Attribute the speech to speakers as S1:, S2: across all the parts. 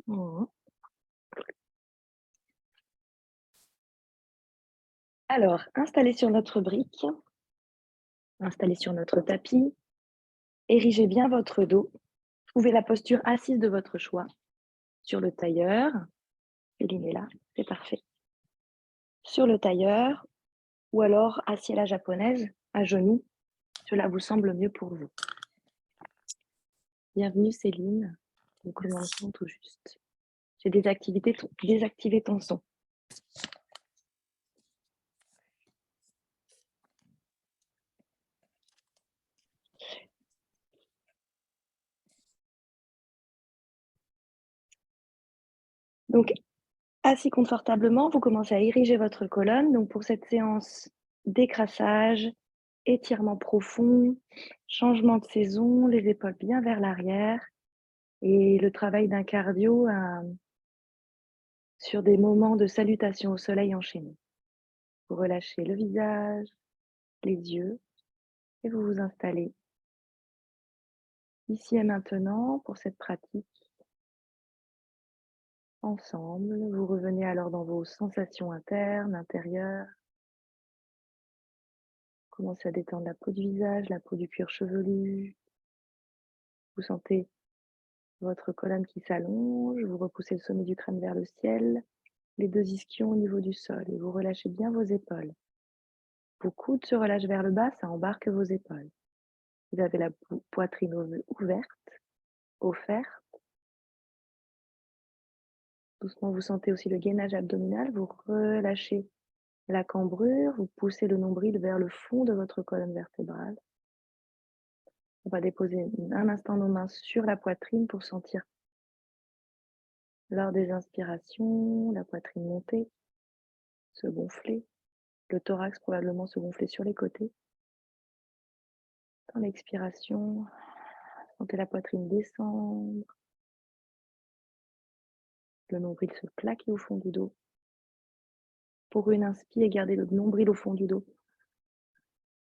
S1: Mmh. Alors, installé sur notre brique, installé sur notre tapis, érigez bien votre dos. Trouvez la posture assise de votre choix. Sur le tailleur, Céline est là, c'est parfait. Sur le tailleur ou alors assis à la japonaise, à genoux, cela vous semble mieux pour vous. Bienvenue Céline, nous commençons tout juste. J'ai désactivé ton son. Donc, assis confortablement, vous commencez à ériger votre colonne. Donc, pour cette séance d'écrassage, étirement profond, changement de saison, les épaules bien vers l'arrière et le travail d'un cardio sur des moments de salutation au soleil enchaînés. Vous relâchez le visage, les yeux et vous vous installez ici et maintenant pour cette pratique ensemble. Vous revenez alors dans vos sensations internes, intérieures. Commencez à détendre la peau du visage, la peau du cuir chevelu. Vous sentez votre colonne qui s'allonge, vous repoussez le sommet du crâne vers le ciel, les deux ischions au niveau du sol et vous relâchez bien vos épaules. Vos coudes se relâchent vers le bas, ça embarque vos épaules. Vous avez la poitrine ouverte, offerte. Doucement, vous sentez aussi le gainage abdominal, vous relâchez la cambrure, vous poussez le nombril vers le fond de votre colonne vertébrale. On va déposer un instant nos mains sur la poitrine pour sentir, lors des inspirations, la poitrine monter, se gonfler, le thorax probablement se gonfler sur les côtés. Dans l'expiration, sentez la poitrine descendre, le nombril se plaquer au fond du dos. Pour une inspire, gardez le nombril au fond du dos.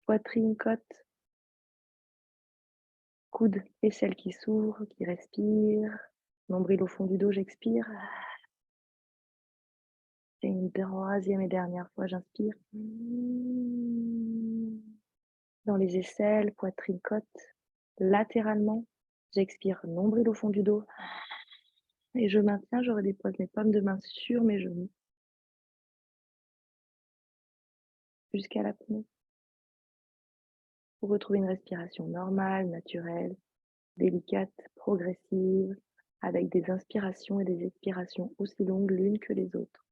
S1: Poitrine, côte, coude, aisselle qui s'ouvre, qui respire. Nombril au fond du dos, j'expire. Et une troisième et dernière fois, j'inspire. Dans les aisselles, poitrine, côte, latéralement. J'expire, nombril au fond du dos. Et je maintiens, je redépose mes paumes de main sur mes genoux. Jusqu'à l'apnée. Pour retrouver une respiration normale, naturelle, délicate, progressive, avec des inspirations et des expirations aussi longues l'une que les autres.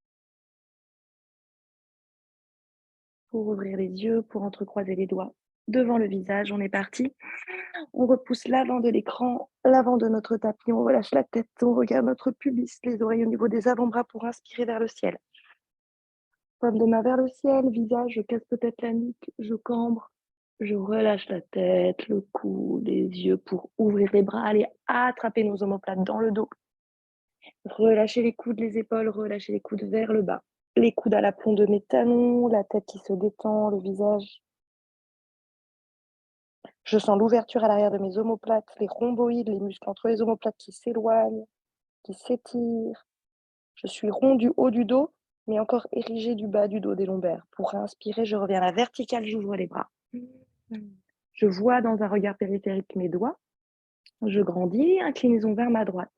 S1: Pour ouvrir les yeux, pour entrecroiser les doigts devant le visage, on est parti. On repousse l'avant de l'écran, l'avant de notre tapis, on relâche la tête, on regarde notre pubis, les oreilles au niveau des avant-bras pour inspirer vers le ciel. Paume de main vers le ciel, visage, je casse peut-être la nuque, je cambre, je relâche la tête, le cou, les yeux pour ouvrir les bras, aller attraper nos omoplates dans le dos. Relâchez les coudes, les épaules, relâchez les coudes vers le bas. Les coudes à l'aplomb de mes talons, la tête qui se détend, le visage. Je sens l'ouverture à l'arrière de mes omoplates, les rhomboïdes, les muscles entre les omoplates qui s'éloignent, qui s'étirent. Je suis rond du haut du dos, mais encore érigé du bas du dos des lombaires. Pour inspirer, je reviens à la verticale, j'ouvre les bras. Je vois dans un regard périphérique mes doigts. Je grandis, inclinaison vers ma droite.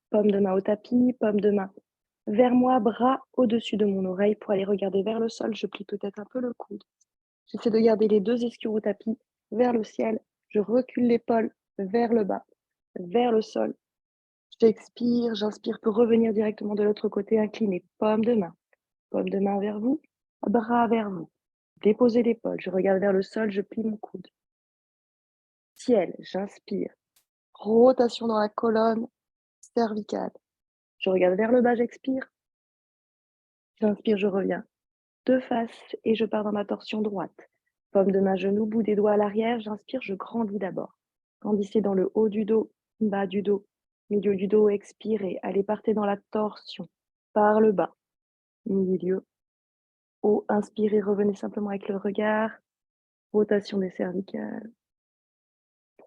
S1: Paume de main au tapis, paume de main vers moi, bras au-dessus de mon oreille pour aller regarder vers le sol. Je plie peut-être un peu le coude. J'essaie de garder les deux ischios au tapis, vers le ciel. Je recule l'épaule vers le bas, vers le sol. J'expire, j'inspire pour revenir directement de l'autre côté, incliné. Paume de main vers vous, bras vers vous. Déposez l'épaule, je regarde vers le sol, je plie mon coude. Ciel, j'inspire. Rotation dans la colonne cervicale. Je regarde vers le bas, j'expire. J'inspire, je reviens de face et je pars dans ma torsion droite. Paume de main, genou, bout des doigts à l'arrière. J'inspire, je grandis d'abord. Grandissez dans le haut du dos, bas du dos, milieu du dos, expirez. Allez, partez dans la torsion, par le bas, milieu, haut. Inspirez, revenez simplement avec le regard. Rotation des cervicales.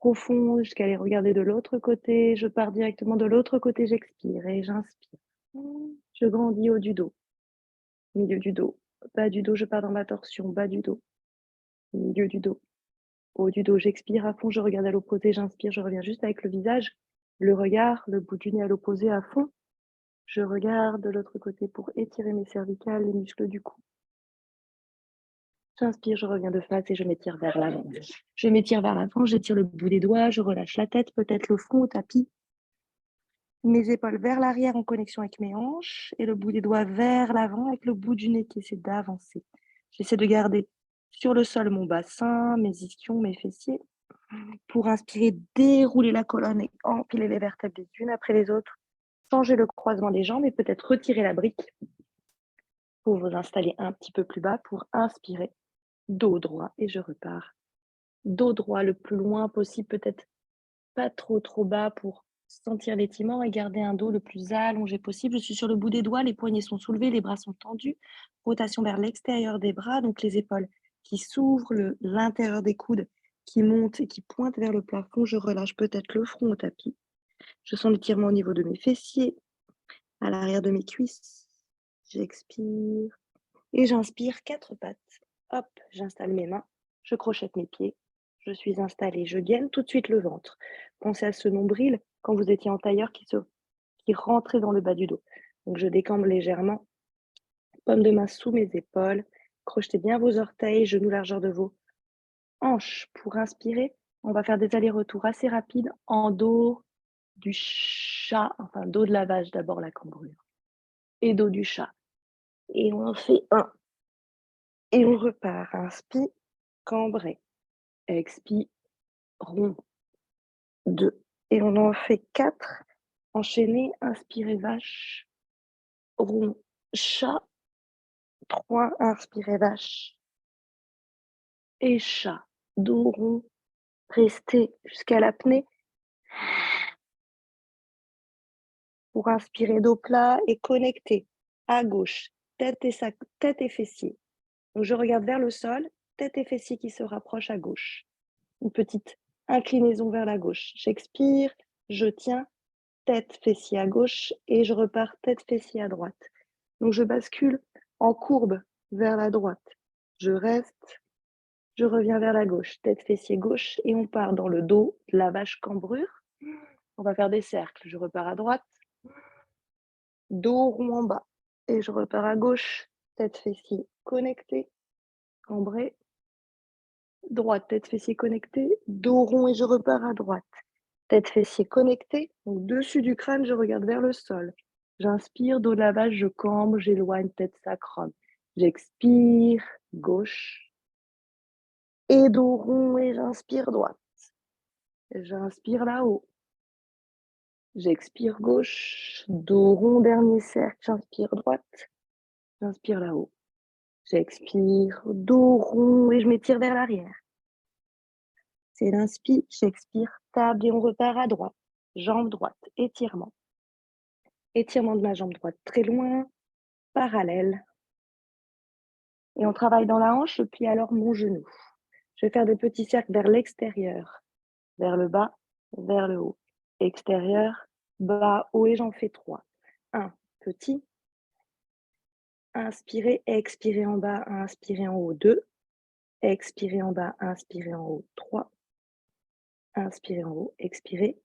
S1: profonde jusqu'à aller regarder de l'autre côté. Je pars directement de l'autre côté, j'expire et j'inspire. Je grandis haut du dos, milieu du dos, bas du dos, je pars dans ma torsion, bas du dos, milieu du dos, haut du dos. J'expire à fond, je regarde à l'opposé, j'inspire, je reviens juste avec le visage, le regard, le bout du nez à l'opposé à fond. Je regarde de l'autre côté pour étirer mes cervicales, les muscles du cou. J'inspire, je reviens de face et je m'étire vers l'avant. Je m'étire vers l'avant, j'étire le bout des doigts, je relâche la tête, peut-être le front au tapis. Mes épaules vers l'arrière en connexion avec mes hanches et le bout des doigts vers l'avant avec le bout du nez qui essaie d'avancer. J'essaie de garder sur le sol mon bassin, mes ischions, mes fessiers. Pour inspirer, dérouler la colonne et empiler les vertèbres les unes après les autres. Changer le croisement des jambes et peut-être retirer la brique pour vous installer un petit peu plus bas pour inspirer. Dos droit et je repars. Dos droit le plus loin possible, peut-être pas trop bas pour sentir l'étirement et garder un dos le plus allongé possible. Je suis sur le bout des doigts, les poignets sont soulevés, les bras sont tendus. Rotation vers l'extérieur des bras, donc les épaules qui s'ouvrent, l'intérieur des coudes qui monte et qui pointe vers le plafond. Je relâche peut-être le front au tapis. Je sens l'étirement au niveau de mes fessiers, à l'arrière de mes cuisses. J'expire et j'inspire 4 pattes. Hop, j'installe mes mains, je crochette mes pieds. Je suis installée, je gaine tout de suite le ventre. Pensez à ce nombril quand vous étiez en tailleur qui rentrait dans le bas du dos. Donc je décambre légèrement, paume de main sous mes épaules. Crochetez bien vos orteils, genoux largeur de vos hanches. Pour inspirer, on va faire des allers-retours assez rapides en dos du chat, enfin dos de la vache d'abord la cambrure, et dos du chat. Et on en fait un. Et on repart. Inspire, cambré. Expire, rond. 2. Et on en fait 4. Enchaîné, inspirez vache, rond, chat. 3, inspirez vache et chat. Dos rond, restez jusqu'à l'apnée. Pour inspirer dos plat et connecté à gauche, tête et fessiers. Donc je regarde vers le sol, tête et fessiers qui se rapprochent à gauche. Une petite inclinaison vers la gauche. J'expire, je tiens, tête, fessier à gauche et je repars tête, fessier à droite. Donc je bascule en courbe vers la droite. Je reste, je reviens vers la gauche, tête, fessier gauche et on part dans le dos de la vache cambrure. On va faire des cercles. Je repars à droite, dos rond en bas et je repars à gauche, tête, fessier connecté, cambré. Droite, tête, fessier connecté, dos rond et je repars à droite. Tête, fessier connecté, au-dessus du crâne, je regarde vers le sol. J'inspire, dos de la vache, je cambre, j'éloigne, tête sacrum. J'expire, gauche. Et dos rond et j'inspire droite. J'inspire là-haut. J'expire gauche, dos rond, dernier cercle, j'inspire droite. J'inspire là-haut. J'expire, dos rond et je m'étire vers l'arrière. C'est l'inspire, j'expire, table et on repart à droite. Jambe droite, étirement. Étirement de ma jambe droite très loin, parallèle. Et on travaille dans la hanche, je plie alors mon genou. Je vais faire des petits cercles vers l'extérieur, vers le bas, vers le haut. Extérieur, bas, haut et j'en fais 3. 1, petit. Inspirez, expirez en bas, inspirez en haut, 2. Expirez en bas, inspirez en haut, 3. Inspirez en haut, expirez.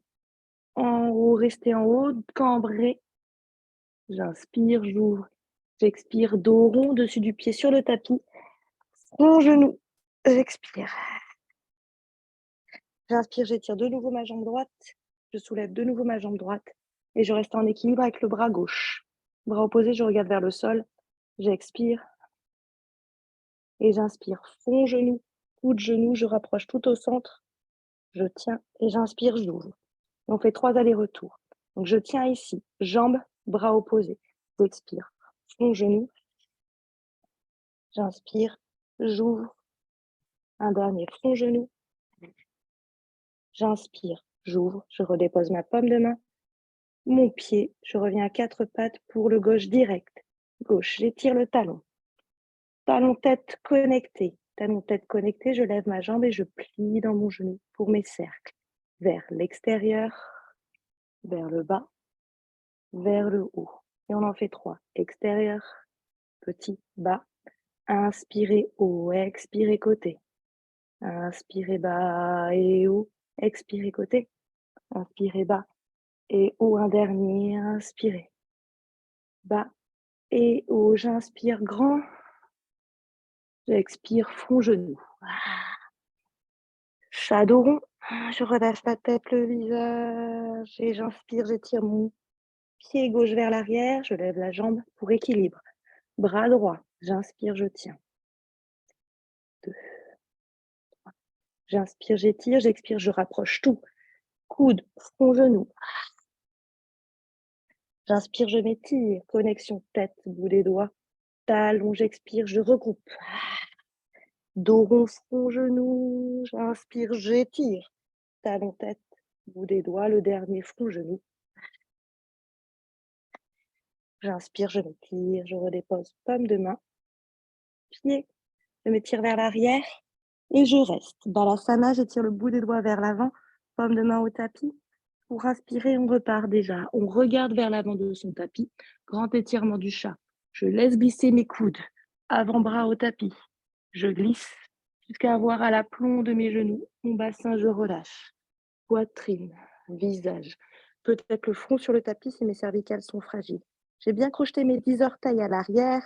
S1: En haut, restez en haut, cambrez. J'inspire, j'ouvre. J'expire, dos rond, dessus du pied sur le tapis. Mon genou, j'expire. J'inspire, j'étire de nouveau ma jambe droite. Je soulève de nouveau ma jambe droite. Et je reste en équilibre avec le bras gauche. Bras opposé, je regarde vers le sol. J'expire. Et j'inspire. Fond genou, coup de genou, je rapproche tout au centre. Je tiens et j'inspire, j'ouvre. On fait 3 allers-retours. Donc je tiens ici, jambes, bras opposés. J'expire. Fond genou. J'inspire, j'ouvre. Un dernier fond genou. J'inspire, j'ouvre, je redépose ma paume de main. Mon pied, je reviens à 4 pattes pour le gauche direct. Gauche, j'étire le talon. Talon-tête connecté. Talon-tête connecté, je lève ma jambe et je plie dans mon genou pour mes cercles. vers l'extérieur, vers le bas, vers le haut. Et on en fait 3. Extérieur, petit, bas. Inspirez haut, expirez côté. Inspirez bas et haut, expirez côté. Inspirez bas et haut, un dernier, inspirez. Bas et haut, j'inspire grand. J'expire front, genou. Shadow rond. Je relâche la tête, le visage et j'inspire, j'étire mon pied gauche vers l'arrière. Je lève la jambe pour équilibre. Bras droit, j'inspire, je tiens. 2. J'inspire, j'étire, j'expire, je rapproche tout. Coude, front, genou. J'inspire, je m'étire. Connexion tête, bout des doigts. Talon, j'expire, je regroupe. Dos rond, front, genou. J'inspire, j'étire. Talon, tête, bout des doigts. Le dernier, front, genou. J'inspire, je m'étire, je redépose paume de main. Pied, je m'étire vers l'arrière et je reste. Balasana, j'étire le bout des doigts vers l'avant. Paume de main au tapis. Pour inspirer, on repart déjà. On regarde vers l'avant de son tapis. Grand étirement du chat. Je laisse glisser mes coudes. Avant-bras au tapis. Je glisse jusqu'à avoir à l'aplomb de mes genoux. Mon bassin, je relâche. Poitrine, visage. Peut-être le front sur le tapis si mes cervicales sont fragiles. J'ai bien crocheté mes 10 orteils à l'arrière.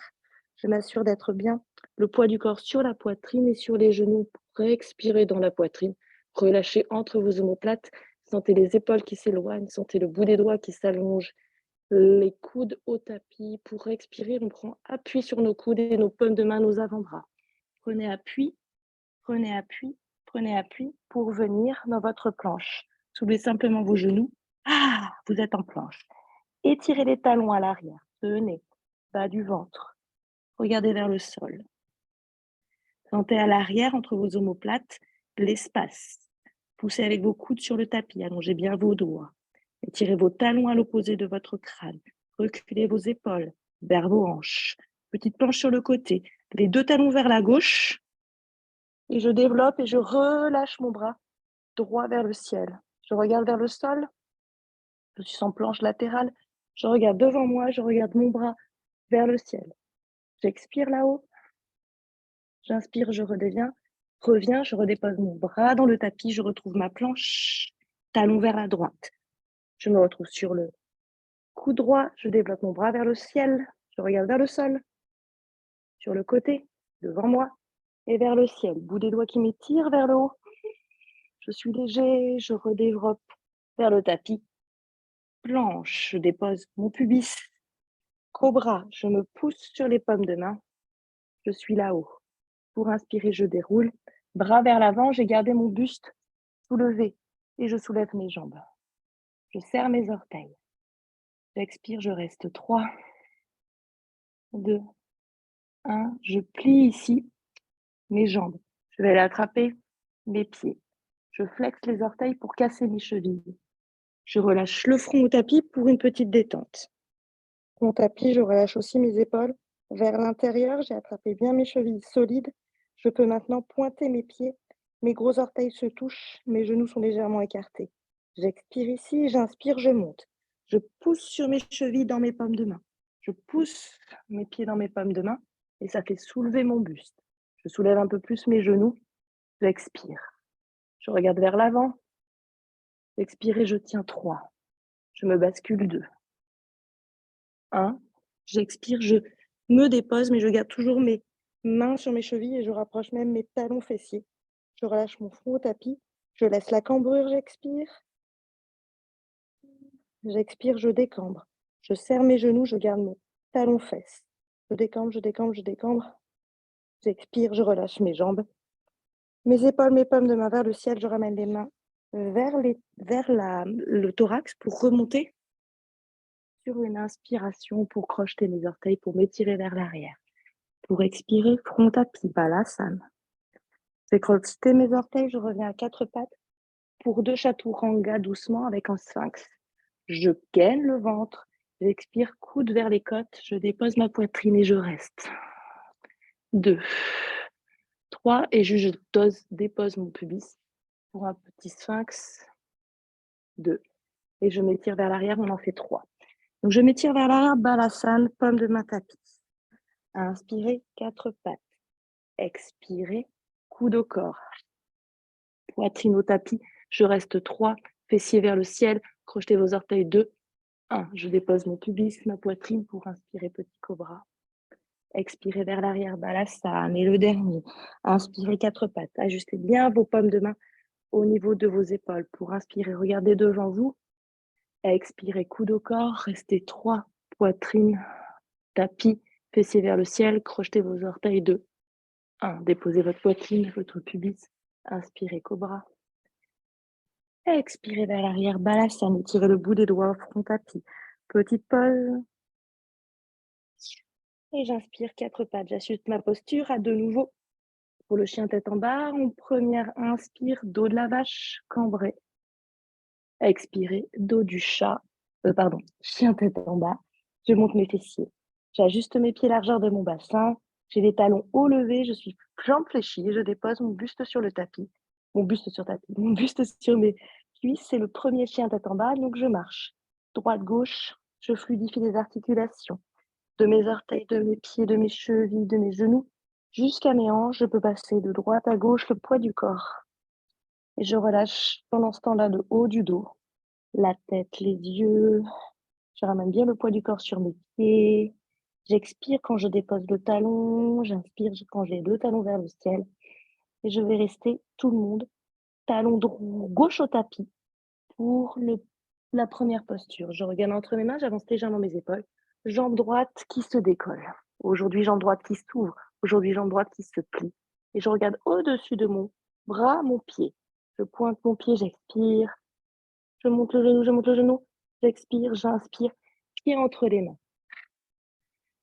S1: Je m'assure d'être bien. Le poids du corps sur la poitrine et sur les genoux pour expirer dans la poitrine. Relâchez entre vos omoplates. Sentez les épaules qui s'éloignent. Sentez le bout des doigts qui s'allonge. Les coudes au tapis. Pour expirer, on prend appui sur nos coudes et nos paumes de main, nos avant-bras. Prenez appui, prenez appui, prenez appui pour venir dans votre planche. Soulevez simplement vos genoux. Vous êtes en planche. Étirez les talons à l'arrière. Tenez, bas du ventre. Regardez vers le sol. Sentez à l'arrière, entre vos omoplates, l'espace. Poussez avec vos coudes sur le tapis. Allongez bien vos doigts. Étirez vos talons à l'opposé de votre crâne. Reculez vos épaules vers vos hanches. Petite planche sur le côté. Les 2 talons vers la gauche. Et je développe et je relâche mon bras droit vers le ciel. Je regarde vers le sol. Je suis en planche latérale. Je regarde devant moi. Je regarde mon bras vers le ciel. J'expire là-haut. J'inspire, je reviens, je redépose mon bras dans le tapis, je retrouve ma planche, talon vers la droite. Je me retrouve sur le cou droit, je développe mon bras vers le ciel, je regarde vers le sol, sur le côté, devant moi, et vers le ciel. Bout des doigts qui m'étirent vers le haut. Je suis léger, je redéveloppe vers le tapis. Planche, je dépose mon pubis. Cobra, je me pousse sur les paumes de main. Je suis là-haut. Pour inspirer, je déroule. Bras vers l'avant, j'ai gardé mon buste soulevé et je soulève mes jambes. Je serre mes orteils. J'expire, je reste 3, 2, 1. Je plie ici mes jambes. Je vais aller attraper mes pieds. Je flexe les orteils pour casser mes chevilles. Je relâche le front au tapis pour une petite détente. Mon tapis, je relâche aussi mes épaules vers l'intérieur. J'ai attrapé bien mes chevilles solides. Je peux maintenant pointer mes pieds. Mes gros orteils se touchent. Mes genoux sont légèrement écartés. J'expire ici, j'inspire, je monte. Je pousse sur mes chevilles dans mes paumes de main. Je pousse mes pieds dans mes paumes de main et ça fait soulever mon buste. Je soulève un peu plus mes genoux. J'expire. Je regarde vers l'avant. J'expire et je tiens 3. Je me bascule 2. 1. J'expire, je me dépose, mais je garde toujours mes mains sur mes chevilles et je rapproche même mes talons fessiers. Je relâche mon front au tapis. Je laisse la cambrure, j'expire. J'expire, je décambre. Je serre mes genoux, je garde mes talons fesses. Je décambre, je décambre, je décambre. J'expire, je relâche mes jambes. Mes épaules, mes paumes de main vers le ciel, je ramène les mains vers le thorax pour remonter sur une inspiration, pour crocheter mes orteils, pour m'étirer vers l'arrière. Pour expirer, front tapis, balasana. J'ai crocheté mes orteils, je reviens à 4 pattes. Pour 2 chaturanga doucement avec un sphinx. Je gaine le ventre. J'expire, coude vers les côtes. Je dépose ma poitrine et je reste. 2, 3 et je dépose mon pubis pour un petit sphinx. 2. Et je m'étire vers l'arrière, on en fait 3. Donc, je m'étire vers l'arrière, Balasana, paume de main tapis. Inspirez, 4 pattes. Expirez, coude au corps. Poitrine au tapis, je reste 3. Fessiers vers le ciel, crochetez vos orteils, 2. 1. Je dépose mon pubis, ma poitrine pour inspirer, petit cobra. Expirez vers l'arrière, Balasana. Et le dernier, inspirez, 4 pattes. Ajustez bien vos paumes de main au niveau de vos épaules. Pour inspirer, regardez devant vous. Expirez, coude au corps, restez 3. Poitrine, tapis, fessiers vers le ciel, crochetez vos orteils, 2. 1. Déposez votre poitrine, votre pubis. Inspirez, cobra. Expirez vers l'arrière, Balasana. Tirez le bout des doigts au front tapis. Petite pause. Et j'inspire, 4 pattes. J'ajuste ma posture à de nouveau. Pour le chien tête en bas, en première inspire, dos de la vache, cambré. Expirez, dos du chat. Chien tête en bas. Je monte mes fessiers. J'ajuste mes pieds largeur de mon bassin. J'ai les talons hauts levés. Je suis jambes fléchies. Je dépose mon buste sur le tapis. Mon buste sur mes cuisses. C'est le premier chien tête en bas. Donc je marche. Droite, gauche. Je fluidifie les articulations. De mes orteils, de mes pieds, de mes chevilles, de mes genoux. Jusqu'à mes hanches. Je peux passer de droite à gauche le poids du corps. Et je relâche pendant ce temps-là le haut du dos. La tête, les yeux. Je ramène bien le poids du corps sur mes pieds. J'expire quand je dépose le talon. J'inspire quand j'ai le talon vers le ciel. Et je vais rester tout le monde, talon gauche au tapis pour la première posture. Je regarde entre mes mains, j'avance légèrement mes épaules. Jambe droite qui se décolle. Aujourd'hui, jambe droite qui s'ouvre. Aujourd'hui, jambe droite qui se plie. Et je regarde au-dessus de mon bras, mon pied. Je pointe mon pied, j'expire. Je monte le genou, j'expire, j'inspire, pied entre les mains.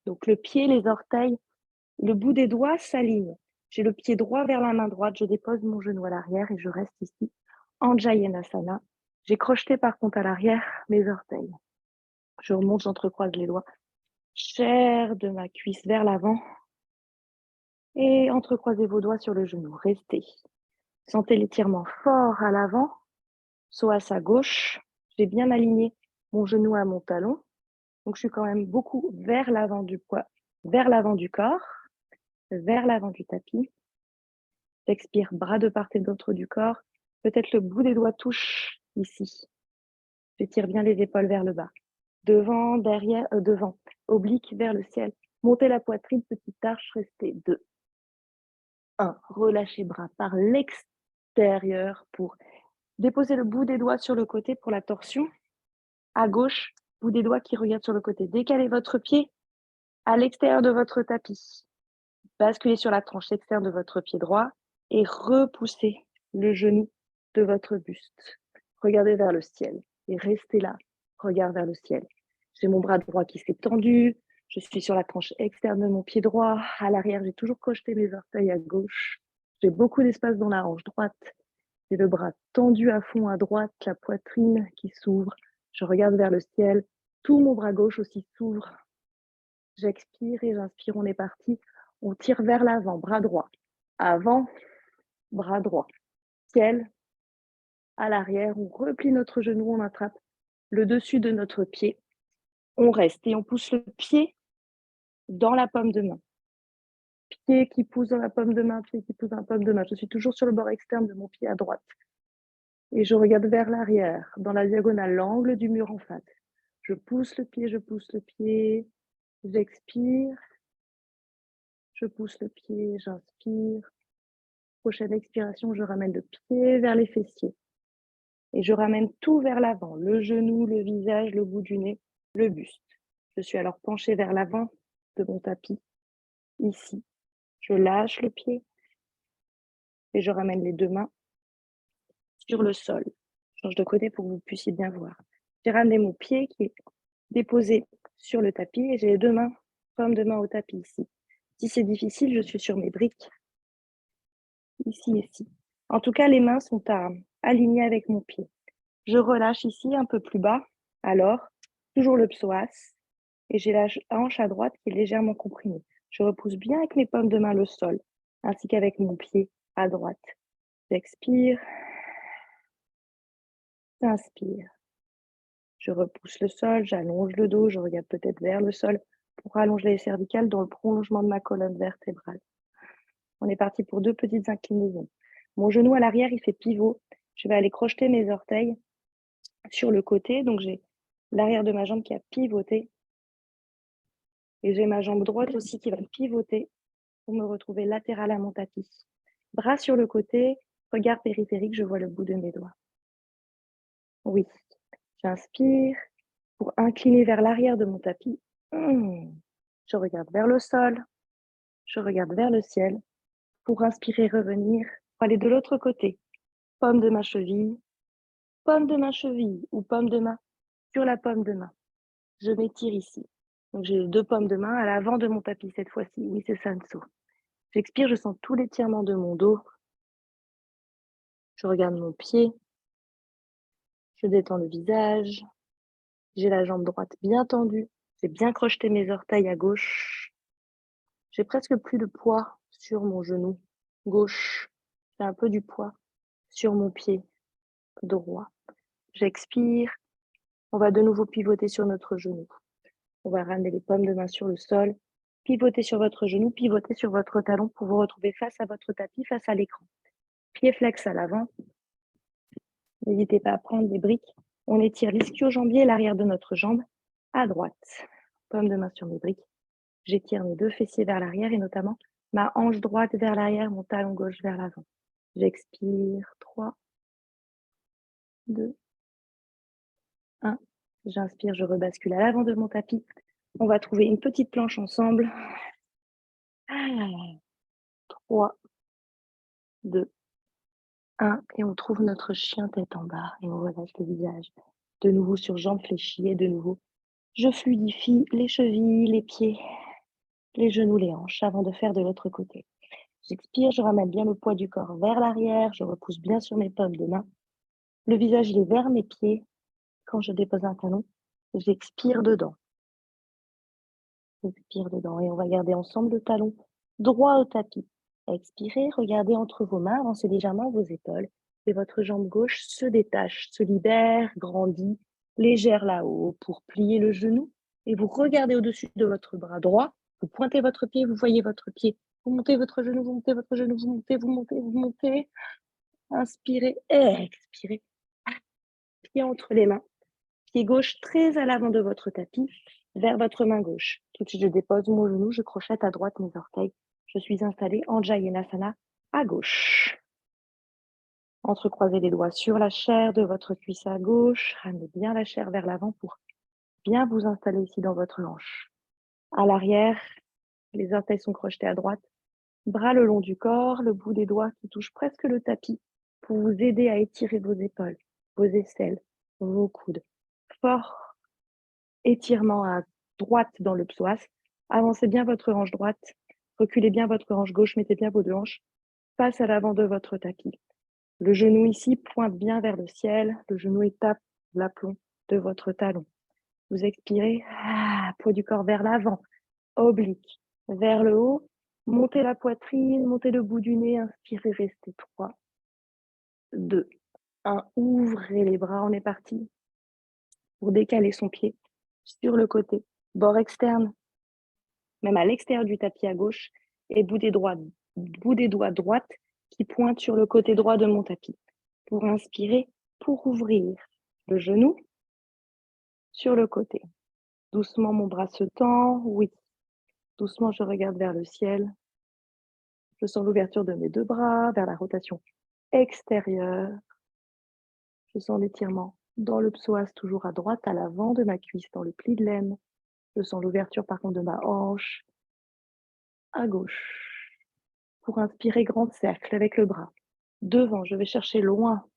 S1: Donc le pied, les orteils, le bout des doigts s'alignent. J'ai le pied droit vers la main droite, je dépose mon genou à l'arrière et je reste ici en Jayanasana. J'ai crocheté par contre à l'arrière mes orteils. Je remonte, j'entrecroise les doigts. Chair de ma cuisse vers l'avant. Et entrecroisez vos doigts sur le genou. Restez. Sentez l'étirement fort à l'avant, psoas à gauche. J'ai bien aligné mon genou à mon talon. Donc, je suis quand même beaucoup vers l'avant du poids, vers l'avant du corps, vers l'avant du tapis. J'expire, bras de part et d'autre du corps. Peut-être le bout des doigts touche ici. J'étire bien les épaules vers le bas. Devant, derrière, devant, oblique vers le ciel. Montez la poitrine, petite arche, restez. 2. 1. Relâchez bras par l'extérieur pour déposer le bout des doigts sur le côté pour la torsion. À gauche, bout des doigts qui regardent sur le côté. Décalez votre pied à l'extérieur de votre tapis. Basculez sur la tranche externe de votre pied droit et repoussez le genou de votre buste. Regardez vers le ciel et restez là. Regard vers le ciel. J'ai mon bras droit qui s'est tendu. Je suis sur la tranche externe de mon pied droit. À l'arrière, j'ai toujours crocheté mes orteils à gauche. J'ai beaucoup d'espace dans la hanche droite. J'ai le bras tendu à fond à droite, la poitrine qui s'ouvre. Je regarde vers le ciel. Tout mon bras gauche aussi s'ouvre. J'expire et j'inspire. On est parti. On tire vers l'avant, bras droit. Avant, bras droit. Ciel, à l'arrière. On replie notre genou, on attrape le dessus de notre pied. On reste et on pousse le pied dans la paume de main. Pied qui pousse dans la paume de main, pied qui pousse dans la paume de main. Je suis toujours sur le bord externe de mon pied à droite. Et je regarde vers l'arrière, dans la diagonale, l'angle du mur en face. Je pousse le pied, j'expire. Je pousse le pied, j'inspire. Prochaine expiration, je ramène le pied vers les fessiers. Et je ramène tout vers l'avant, le genou, le visage, le bout du nez, le buste. Je suis alors penchée vers l'avant de mon tapis, ici. Je lâche le pied et je ramène les 2 mains sur le sol. Je change de côté pour que vous puissiez bien voir. J'ai ramené mon pied qui est déposé sur le tapis et j'ai les 2 mains, paume de main au tapis ici. Si c'est difficile, je suis sur mes briques, ici et ici. En tout cas, les mains sont alignées avec mon pied. Je relâche ici, un peu plus bas. Alors, toujours le psoas. Et j'ai la hanche à droite qui est légèrement comprimée. Je repousse bien avec mes paumes de main le sol, ainsi qu'avec mon pied à droite. J'expire. J'inspire. Je repousse le sol, j'allonge le dos, je regarde peut-être vers le sol pour allonger les cervicales dans le prolongement de ma colonne vertébrale. On est parti pour 2 petites inclinaisons. Mon genou à l'arrière, il fait pivot. Je vais aller crocheter mes orteils sur le côté. Donc, j'ai l'arrière de ma jambe qui a pivoté. Et j'ai ma jambe droite aussi qui va pivoter pour me retrouver latérale à mon tapis. Bras sur le côté, regard périphérique, je vois le bout de mes doigts. Oui, j'inspire pour incliner vers l'arrière de mon tapis. Je regarde vers le sol, je regarde vers le ciel. Pour inspirer, revenir, pour aller de l'autre côté. Paume de ma cheville ou paume de main sur la paume de main. Je m'étire ici. Donc j'ai 2 paumes de main à l'avant de mon tapis cette fois-ci. Oui, c'est Sanso. J'expire, je sens tout l'étirement de mon dos. Je regarde mon pied. Je détends le visage. J'ai la jambe droite bien tendue. J'ai bien crocheté mes orteils à gauche. J'ai presque plus de poids sur mon genou gauche. J'ai un peu du poids sur mon pied droit. J'expire. On va de nouveau pivoter sur notre genou. On va ramener les paumes de main sur le sol. Pivotez sur votre genou, pivotez sur votre talon pour vous retrouver face à votre tapis, face à l'écran. Pied flex à l'avant. N'hésitez pas à prendre des briques. On étire l'ischio-jambier, l'arrière de notre jambe à droite. Paume de main sur mes briques. J'étire mes 2 fessiers vers l'arrière et notamment ma hanche droite vers l'arrière, mon talon gauche vers l'avant. J'expire. 3, 2, 1. J'inspire, je rebascule à l'avant de mon tapis. On va trouver une petite planche ensemble. 3, 2, 1. Et on trouve notre chien tête en bas. Et on relâche le visage. De nouveau sur jambes fléchies. Et de nouveau, je fluidifie les chevilles, les pieds, les genoux, les hanches avant de faire de l'autre côté. J'expire, je ramène bien le poids du corps vers l'arrière. Je repousse bien sur mes paumes de main. Le visage, il est vers mes pieds. Quand je dépose un talon, j'expire dedans. Expire dedans et on va garder ensemble le talon droit au tapis. Expirez, regardez entre vos mains, avancez légèrement vos épaules et votre jambe gauche se détache, se libère, grandit, légère là-haut pour plier le genou et vous regardez au-dessus de votre bras droit, vous pointez votre pied, vous voyez votre pied, vous montez votre genou, vous montez votre genou, vous montez, vous montez, vous montez. Inspirez, expirez. Pied entre les mains. Pied gauche très à l'avant de votre tapis, vers votre main gauche. Tout de suite, je dépose mon genou, je crochette à droite mes orteils. Je suis installée en Jayenasana à gauche. Entrecroisez les doigts sur la chair de votre cuisse à gauche. Ramenez bien la chair vers l'avant pour bien vous installer ici dans votre hanche. À l'arrière, les orteils sont crochetés à droite. Bras le long du corps, le bout des doigts qui touche presque le tapis pour vous aider à étirer vos épaules, vos aisselles, vos coudes. Fort étirement à droite dans le psoas. Avancez bien votre hanche droite. Reculez bien votre hanche gauche. Mettez bien vos 2 hanches face à l'avant de votre tapis. Le genou ici pointe bien vers le ciel. Le genou étape l'aplomb de votre talon. Vous expirez. Poids du corps vers l'avant. Oblique. Vers le haut. Montez la poitrine. Montez le bout du nez. Inspirez. Restez. 3, 2, 1. Ouvrez les bras. On est parti. Pour décaler son pied sur le côté. Bord externe. Même à l'extérieur du tapis à gauche, et bout des doigts droite qui pointe sur le côté droit de mon tapis. Pour inspirer, pour ouvrir le genou sur le côté. Doucement, mon bras se tend, oui. Doucement, je regarde vers le ciel. Je sens l'ouverture de mes 2 bras vers la rotation extérieure. Je sens l'étirement dans le psoas, toujours à droite, à l'avant de ma cuisse, dans le pli de l'aine. Je sens l'ouverture par contre de ma hanche à gauche. Pour inspirer, grand cercle avec le bras. Devant, je vais chercher loin,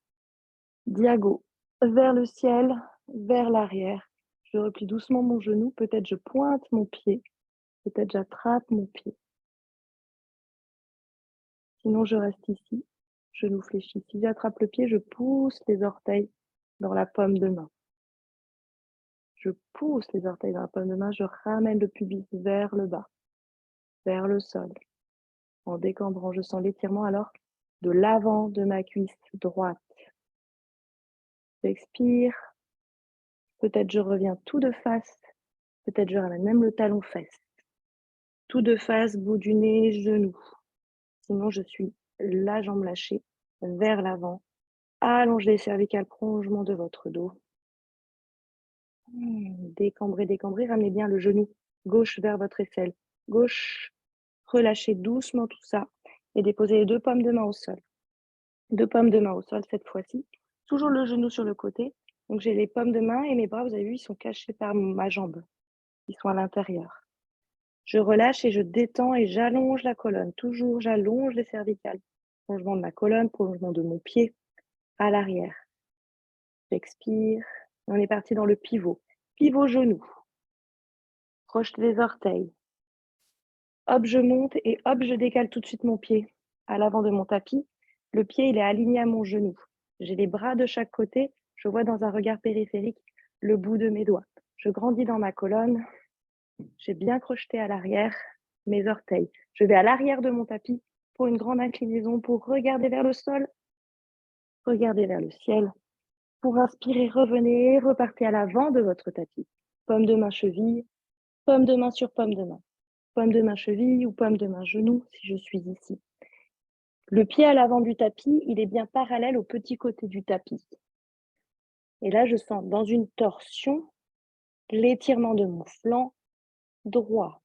S1: diago, vers le ciel, vers l'arrière. Je replie doucement mon genou, peut-être je pointe mon pied, peut-être j'attrape mon pied. Sinon, je reste ici, genou fléchi. Si j'attrape le pied, je pousse les orteils dans la paume de main. Je pousse les orteils dans la paume de main, je ramène le pubis vers le bas, vers le sol. En décambrant, je sens l'étirement alors de l'avant de ma cuisse droite. J'expire. Peut-être je reviens tout de face. Peut-être je ramène même le talon fesse. Tout de face, bout du nez, genou. Sinon, je suis la jambe lâchée vers l'avant. Allongez les cervicales, prolongement de votre dos. Décambrez, décambrez. Ramenez bien le genou gauche vers votre aisselle. Gauche. Relâchez doucement tout ça et déposez les 2 paumes de main au sol. 2 paumes de main au sol cette fois-ci. Toujours le genou sur le côté. Donc, j'ai les paumes de main et mes bras, vous avez vu, ils sont cachés par ma jambe. Ils sont à l'intérieur. Je relâche et je détends et j'allonge la colonne. Toujours, j'allonge les cervicales. Prolongement de ma colonne, prolongement de mon pied à l'arrière. J'expire. On est parti dans le pivot. Pivot genou. Projetez les orteils. Hop, je monte et hop, je décale tout de suite mon pied à l'avant de mon tapis. Le pied, il est aligné à mon genou. J'ai les bras de chaque côté. Je vois dans un regard périphérique le bout de mes doigts. Je grandis dans ma colonne. J'ai bien crocheté à l'arrière mes orteils. Je vais à l'arrière de mon tapis pour une grande inclinaison, pour regarder vers le sol, regarder vers le ciel. Pour inspirer, revenez, repartez à l'avant de votre tapis. Paume de main cheville, paume de main sur paume de main. Paume de main cheville ou paume de main genou si je suis ici. Le pied à l'avant du tapis, il est bien parallèle au petit côté du tapis. Et là, je sens dans une torsion l'étirement de mon flanc droit.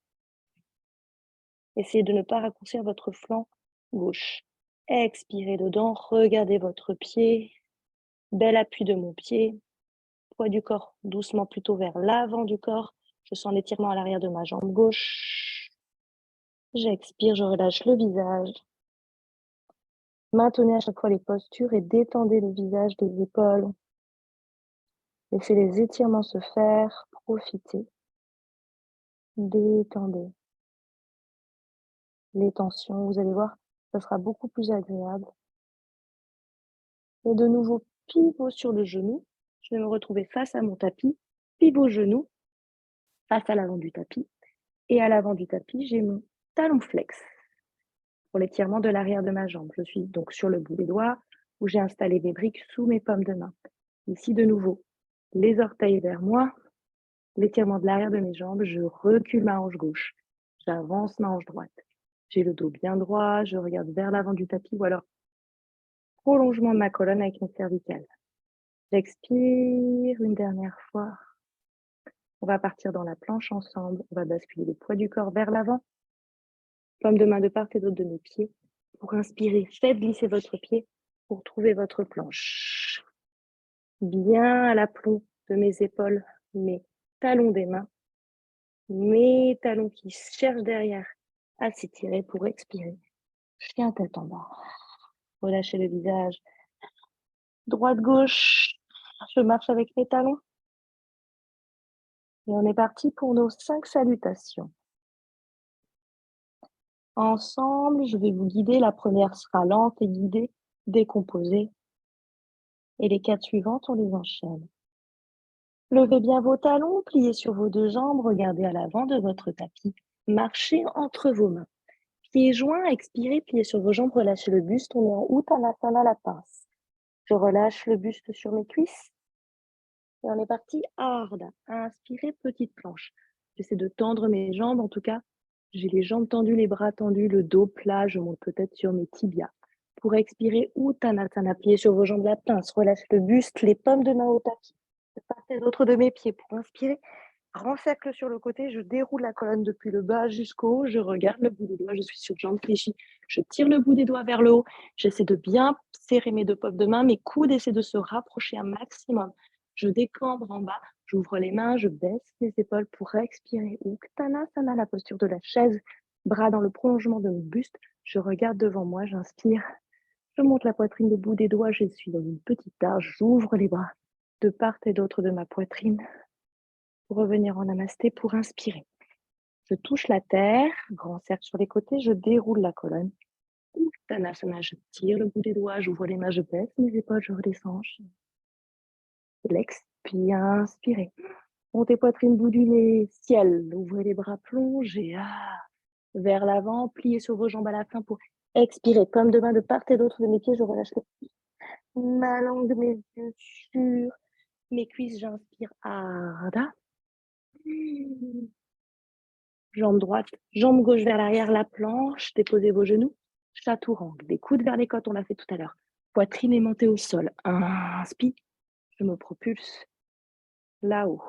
S1: Essayez de ne pas raccourcir votre flanc gauche. Expirez dedans, regardez votre pied. Bel appui de mon pied. Poids du corps doucement plutôt vers l'avant du corps. Je sens l'étirement à l'arrière de ma jambe gauche. J'expire, je relâche le visage. Maintenez à chaque fois les postures et détendez le visage, les épaules. Laissez les étirements se faire, profitez. Détendez les tensions, vous allez voir, ça sera beaucoup plus agréable. Et de nouveau, pivot sur le genou. Je vais me retrouver face à mon tapis, pivot genou, face à l'avant du tapis. Et à l'avant du tapis, j'ai mon talon flex pour l'étirement de l'arrière de ma jambe. Je suis donc sur le bout des doigts où j'ai installé des briques sous mes paumes de main. Ici, de nouveau, les orteils vers moi, l'étirement de l'arrière de mes jambes, je recule ma hanche gauche, j'avance ma hanche droite. J'ai le dos bien droit, je regarde vers l'avant du tapis ou alors prolongement de ma colonne avec mes cervicales. J'expire une dernière fois. On va partir dans la planche ensemble. On va basculer le poids du corps vers l'avant. Paume de main de part et d'autre de mes pieds. Pour inspirer, faites glisser votre pied pour trouver votre planche. Bien à l'aplomb de mes épaules, mes talons des mains. Mes talons qui cherchent derrière à s'étirer pour expirer. Chien tête en bas. Relâchez le visage. Droite-gauche. Je marche avec mes talons. Et on est parti pour nos 5 salutations. Ensemble, je vais vous guider. La première sera lente et guidée, décomposée. Et les 4 suivantes, on les enchaîne. Levez bien vos talons, pliez sur vos 2 jambes, regardez à l'avant de votre tapis. Marchez entre vos mains. Pieds joints, expirez, pliez sur vos jambes, relâchez le buste. On est en Uttanasana, la pince. Je relâche le buste sur mes cuisses. Et on est parti, Ardha. Inspirez, petite planche. J'essaie de tendre mes jambes, en tout cas, j'ai les jambes tendues, les bras tendus, le dos plat, je monte peut-être sur mes tibias. Pour expirer, Uttanasana, pliez sur vos jambes la pince, relâche le buste, les paumes de main au tapis. De part et d'autre de mes pieds. Pour inspirer, grand cercle sur le côté, je déroule la colonne depuis le bas jusqu'au haut, je regarde le bout des doigts, je suis sur jambe fléchie, je tire le bout des doigts vers le haut, j'essaie de bien serrer mes 2 paumes de main, mes coudes essaient de se rapprocher un maximum. Je décambre en bas, j'ouvre les mains, je baisse les épaules pour expirer. Uttanasana, la posture de la chaise, bras dans le prolongement de mon buste, je regarde devant moi, j'inspire, je monte la poitrine, le bout des doigts, je suis dans une petite arche, j'ouvre les bras de part et d'autre de ma poitrine. Pour revenir en namasté, pour inspirer. Je touche la terre, grand cercle sur les côtés, je déroule la colonne. Uttanasana, je tire le bout des doigts, j'ouvre les mains, je baisse mes épaules, je redescends. L'expire, inspirez. Montez poitrine, bout du nez, ciel. Ouvrez les bras, plongez. Vers l'avant, pliez sur vos jambes à la fin pour expirer. Comme de main de part et d'autre de mes pieds, je relâche le pied. Ma langue, mes yeux sur mes cuisses, j'inspire, Ardha. Jambe droite, jambe gauche vers l'arrière, la planche, déposez vos genoux, chaturanga, des coudes vers les côtes, on l'a fait tout à l'heure. Poitrine aimantée au sol, inspire, je me propulse là-haut.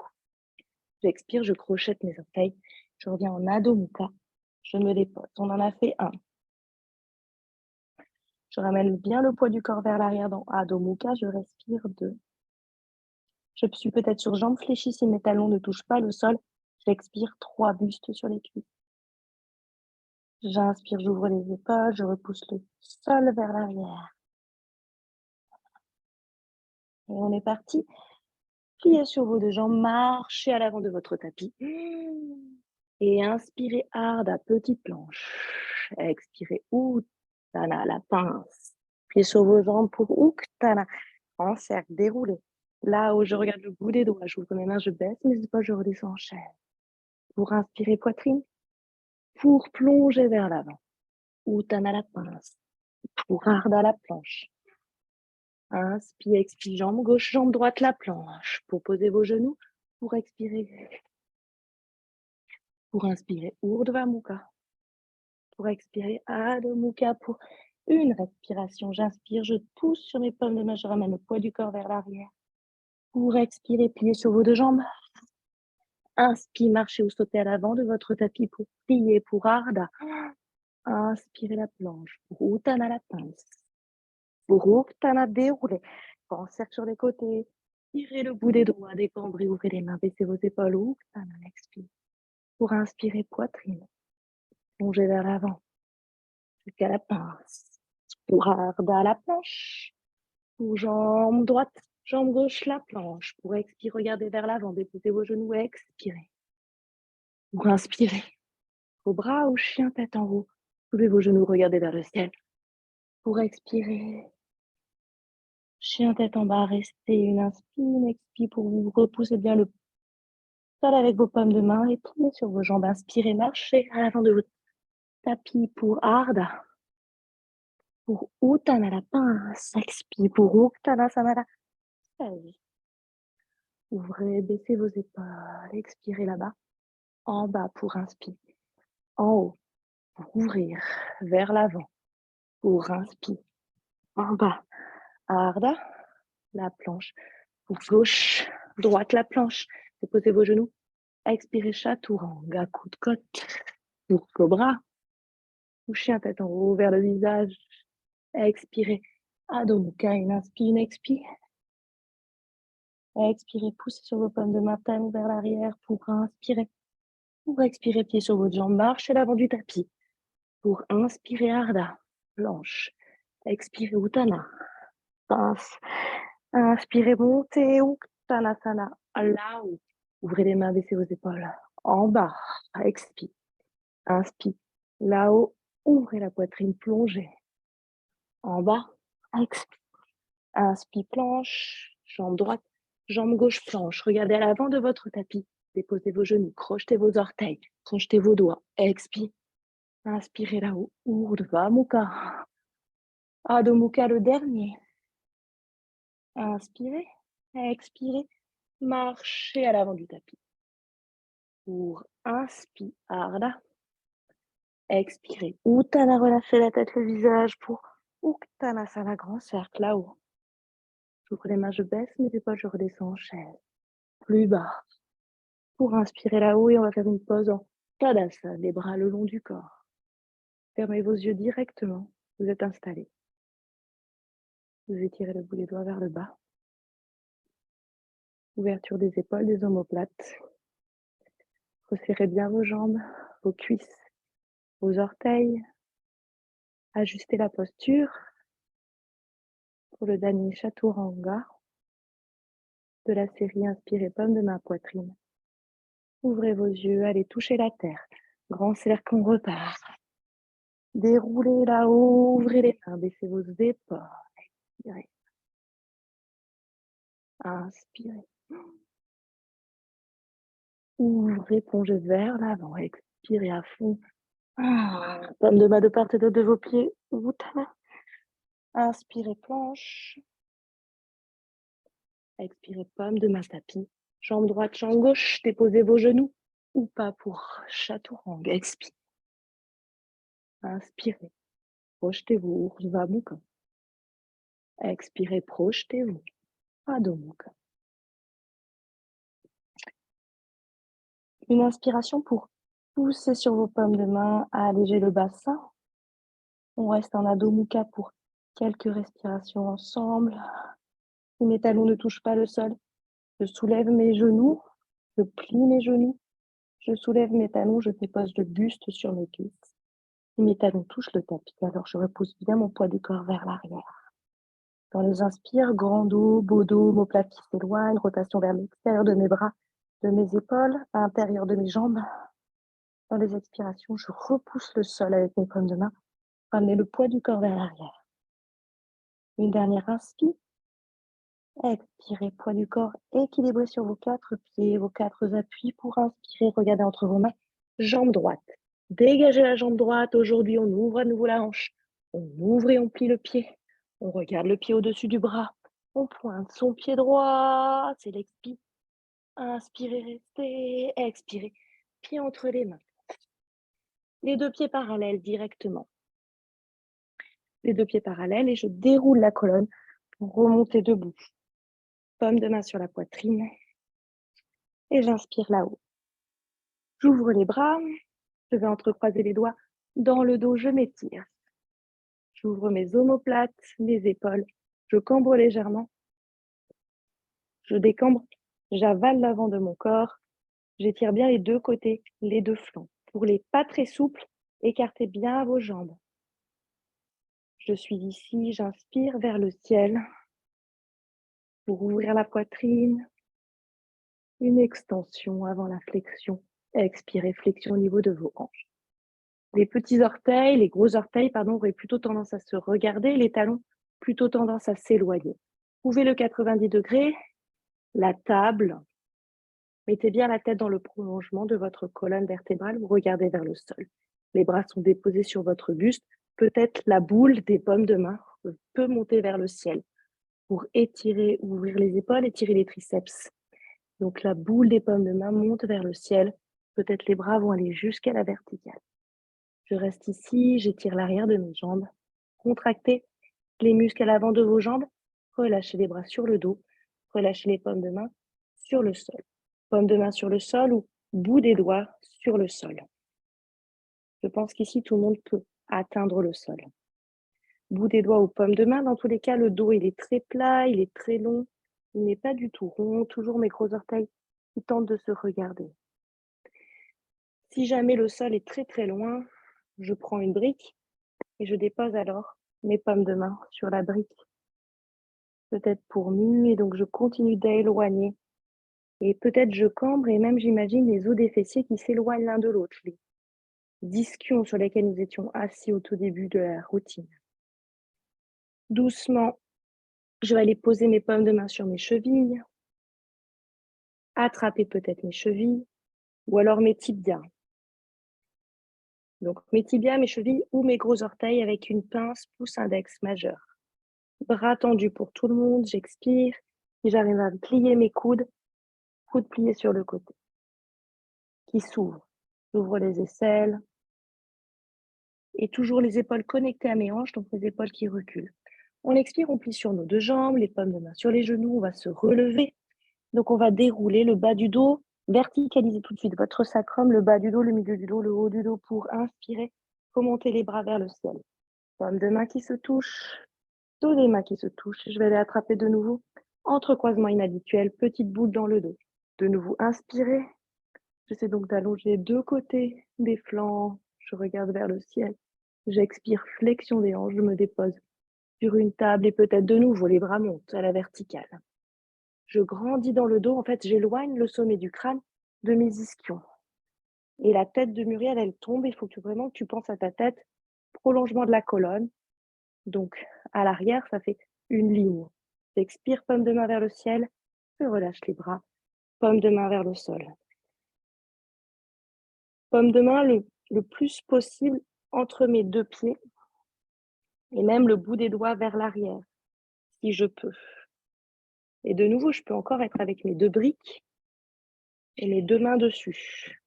S1: J'expire, je crochette mes orteils, je reviens en Adho Mukha, je me dépose, on en a fait un. Je ramène bien le poids du corps vers l'arrière dans Adho Mukha, je respire 2. Je suis peut-être sur jambes fléchies si mes talons ne touchent pas le sol. J'expire 3, buste sur les cuisses. J'inspire, j'ouvre les épaules, je repousse le sol vers l'arrière. Et on est parti. Pliez sur vos deux jambes, marchez à l'avant de votre tapis. Et inspirez Ardha, petite planche. Expirez Utthana, la pince. Pliez sur vos jambes pour Utthana. En cercle, déroulez. Là où je regarde le bout des doigts, j'ouvre mes mains, je baisse mes épaules, je redescends en chaise. Pour inspirer poitrine, pour plonger vers l'avant. Utthana, la pince. Pour Ardha, la planche. Inspire, expire, jambe gauche, jambe droite, la planche. Pour poser vos genoux, pour expirer. Pour inspirer, Urdhva Mukha. Pour expirer, Adho Mukha. Pour une respiration, j'inspire, je pousse sur mes paumes de main, je ramène le poids du corps vers l'arrière. Pour expirer, pliez sur vos deux jambes. Inspire, marchez ou sautez à l'avant de votre tapis pour plier, pour Ardha. Inspirez la planche, pour Utthana, la pince. Pour Utthana, déroulez. Grand cercle sur les côtés. Tirez le bout des doigts, décambrez, ouvrez les mains, baissez vos épaules. Utthana, expire. Pour inspirer, poitrine. Plongez vers l'avant. Jusqu'à la pince. Pour Ardha, la planche. Pour jambe droite, jambe gauche, la planche. Pour expirer, regardez vers l'avant. Déposez vos genoux, expirez. Pour inspirer, vos bras au chien, tête en haut. Soulevez vos genoux, regardez vers le ciel. Pour expirer, chien, tête en bas, restez une inspire, une expire pour vous repousser bien le sol avec vos paumes de main et pliez sur vos jambes. Inspirez, marchez à l'avant de votre tapis pour Ardha. Pour Utthana, la pince. Expire pour Uttanasana. Ouvrez, baissez vos épaules. Expirez là-bas. En bas pour inspirer. En haut pour ouvrir vers l'avant. Pour inspirer. En bas. Ardha. La planche. Pour gauche. Droite la planche. Déposez vos genoux. Expirez, chaturanga. Coup de côte. Pour cobra. Couchez un tête en haut vers le visage. Expirez. Adho Mukha. Une inspire, une expire. Expirez, poussez sur vos paumes de main, talons vers l'arrière pour inspirer. Pour expirer, pied sur votre jambe, marchez l'avant du tapis. Pour inspirer, Ardha, planche. Expirez, Utthana, pince. Inspirez, montez, Uttanasana, là-haut. Ouvrez les mains, baissez vos épaules. En bas, expire. Inspire, là-haut, ouvrez la poitrine, plongez. En bas, expire. Inspire, planche, jambe droite, jambe gauche, planche. Regardez à l'avant de votre tapis. Déposez vos genoux, crochetez vos orteils, crochetez vos doigts. Expire. Inspirez là-haut. Urdhva Mukha. Adho Mukha, le dernier. Inspirez. Expirez. Marchez à l'avant du tapis. Pour inspire, Ardha. Expirez. Utthana, relâchez la tête, le visage pour Uttanasana, grand cercle là-haut. J'ouvre les mains, je baisse mes épaules, je redescends en chaise. Plus bas. Pour inspirer là-haut et on va faire une pause en Tadasana, les bras le long du corps. Fermez vos yeux directement, vous êtes installé. Vous étirez le bout des doigts vers le bas. Ouverture des épaules, des omoplates. Resserrez bien vos jambes, vos cuisses, vos orteils. Ajustez la posture pour le dernier chaturanga de la série Inspirez, paume de main, poitrine. Ouvrez vos yeux, allez toucher la terre. Grand cercle, on repart. Déroulez là-haut, ouvrez les mains, baissez vos épaules. Expirez. Inspirez. Ouvrez, plongez vers l'avant. Expirez à fond. Paume de main de part et d'autre de vos pieds. Utthana. Inspirez, planche. Expirez, paume de main tapis. Jambe droite, jambe gauche, déposez vos genoux. Ou pas pour chaturanga. Expire. Inspirez. Projetez-vous, Urdhva Mukha. Expirez, projetez-vous, Adho Mukha. Une inspiration pour pousser sur vos paumes de main, alléger le bassin. On reste en Adho Mukha pour quelques respirations ensemble. Si mes talons ne touchent pas le sol, je soulève mes genoux, je plie mes genoux, je soulève mes talons, je dépose le buste sur mes cuisses. Si mes talons touchent le tapis, alors je repousse bien mon poids du corps vers l'arrière. Dans les inspires, grand dos, beau dos, omoplate qui s'éloigne, rotation vers l'extérieur de mes bras, de mes épaules, à l'intérieur de mes jambes. Dans les expirations, je repousse le sol avec mes paumes de main, ramener le poids du corps vers l'arrière. Une dernière inspire. Expirez, poids du corps équilibré sur vos 4 pieds, vos 4 appuis. Pour inspirer, regardez entre vos mains, jambe droite. Dégagez la jambe droite. Aujourd'hui, on ouvre à nouveau la hanche. On ouvre et on plie le pied. On regarde le pied au-dessus du bras. On pointe son pied droit. C'est l'expire. Inspirez, restez. Expirez. Pied entre les mains. Les 2 pieds parallèles directement. Les 2 pieds parallèles et je déroule la colonne pour remonter debout. Paume de main sur la poitrine. Et j'inspire là-haut. J'ouvre les bras. Je vais entrecroiser les doigts. Dans le dos, je m'étire. J'ouvre mes omoplates, mes épaules. Je cambre légèrement. Je décambre. J'avale l'avant de mon corps. J'étire bien les 2 côtés, les 2 flancs. Pour les pas très souples, écartez bien vos jambes. Je suis ici, j'inspire vers le ciel. Pour ouvrir la poitrine. Une extension avant la flexion. Expirez, flexion au niveau de vos hanches. Les petits orteils, les gros orteils, auraient plutôt tendance à se regarder, les talons plutôt tendance à s'éloigner. Ouvrez le 90 degrés, la table. Mettez bien la tête dans le prolongement de votre colonne vertébrale, vous regardez vers le sol. Les bras sont déposés sur votre buste, peut-être la boule des paumes de main peut monter vers le ciel pour étirer, ouvrir les épaules, étirer les triceps. Donc la boule des paumes de main monte vers le ciel, peut-être les bras vont aller jusqu'à la verticale. Je reste ici, j'étire l'arrière de mes jambes. Contractez les muscles à l'avant de vos jambes. Relâchez les bras sur le dos. Relâchez les paumes de main sur le sol. Paumes de main sur le sol ou bout des doigts sur le sol. Je pense qu'ici, tout le monde peut atteindre le sol. Bout des doigts ou paumes de main, dans tous les cas, le dos, il est très plat, il est très long. Il n'est pas du tout rond. Toujours mes gros orteils qui tentent de se regarder. Si jamais le sol est très très loin, je prends une brique et je dépose alors mes paumes de main sur la brique. Peut-être pour mieux, et donc je continue d'éloigner. Et peut-être je cambre et même j'imagine les os des fessiers qui s'éloignent l'un de l'autre, les ischions sur lesquels nous étions assis au tout début de la routine. Doucement, je vais aller poser mes paumes de main sur mes chevilles, attraper peut-être mes chevilles ou alors mes tibias. Donc mes tibias, mes chevilles ou mes gros orteils avec une pince pouce-index majeur. Bras tendus pour tout le monde, j'expire. Et j'arrive à plier mes coudes pliés sur le côté, qui s'ouvrent. J'ouvre les aisselles. Et toujours les épaules connectées à mes hanches, donc les épaules qui reculent. On expire, on plie sur nos 2 jambes, les paumes de main sur les genoux, on va se relever. Donc on va dérouler le bas du dos, verticaliser tout de suite votre sacrum, le bas du dos, le milieu du dos, le haut du dos pour inspirer. Remonter les bras vers le ciel. Paumes de main qui se touchent, dos des mains qui se touchent. Je vais les attraper de nouveau. Entrecroisement inhabituel, petite boule dans le dos. De nouveau, inspirez. J'essaie donc d'allonger 2 côtés des flancs. Je regarde vers le ciel. J'expire, flexion des hanches, je me dépose sur une table et peut-être de nouveau les bras montent à la verticale. Je grandis dans le dos, en fait j'éloigne le sommet du crâne de mes ischions. Et la tête de Muriel, elle tombe, il faut que vraiment tu penses à ta tête, prolongement de la colonne. Donc à l'arrière, ça fait une ligne. J'expire, paume de main vers le ciel, je relâche les bras, paume de main vers le sol. Paume de main le plus possible entre mes 2 pieds et même le bout des doigts vers l'arrière, si je peux. Et de nouveau, je peux encore être avec mes 2 briques et mes 2 mains dessus.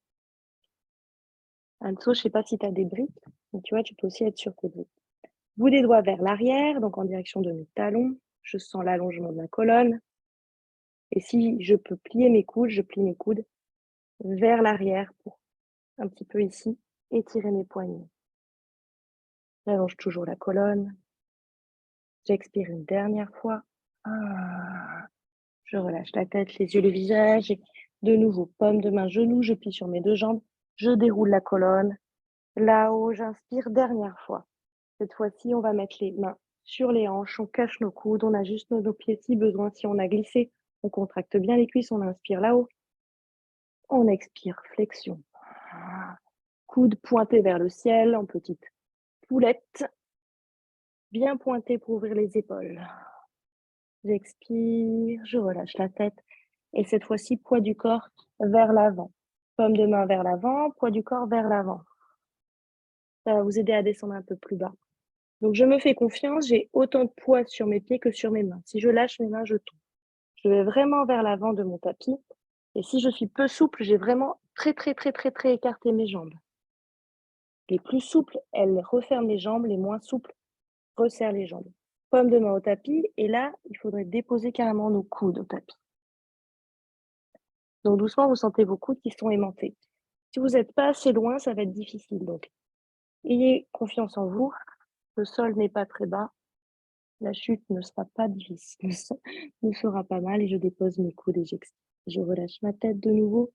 S1: Anso, je sais pas si tu as des briques, mais tu vois, tu peux aussi être sur tes briques. Bout des doigts vers l'arrière, donc en direction de mes talons. Je sens l'allongement de ma colonne. Et si je peux plier mes coudes, je plie mes coudes vers l'arrière pour un petit peu ici, étirer mes poignets. J'allonge toujours la colonne. J'expire une dernière fois. Je relâche la tête, les yeux, le visage. Et de nouveau, paume de main, genou, je plie sur mes 2 jambes. Je déroule la colonne. Là-haut, j'inspire, dernière fois. Cette fois-ci, on va mettre les mains sur les hanches, on cache nos coudes, on ajuste nos pieds si besoin. Si on a glissé, on contracte bien les cuisses, on inspire là-haut. On expire, flexion. Coude pointé vers le ciel en petite poulette. Bien pointé pour ouvrir les épaules. J'expire, je relâche la tête. Et cette fois-ci, poids du corps vers l'avant. Paume de main vers l'avant, poids du corps vers l'avant. Ça va vous aider à descendre un peu plus bas. Donc, je me fais confiance, j'ai autant de poids sur mes pieds que sur mes mains. Si je lâche mes mains, je tombe. Je vais vraiment vers l'avant de mon tapis. Et si je suis peu souple, j'ai vraiment très écarté mes jambes. Les plus souples, elles referment les jambes. Les moins souples, resserrent les jambes. Paume de main au tapis. Et là, il faudrait déposer carrément nos coudes au tapis. Donc, doucement, vous sentez vos coudes qui sont aimantés. Si vous n'êtes pas assez loin, ça va être difficile. Donc, ayez confiance en vous. Le sol n'est pas très bas. La chute ne sera pas difficile, ne sera pas mal. Et je dépose mes coudes et j'expire. Je relâche ma tête de nouveau.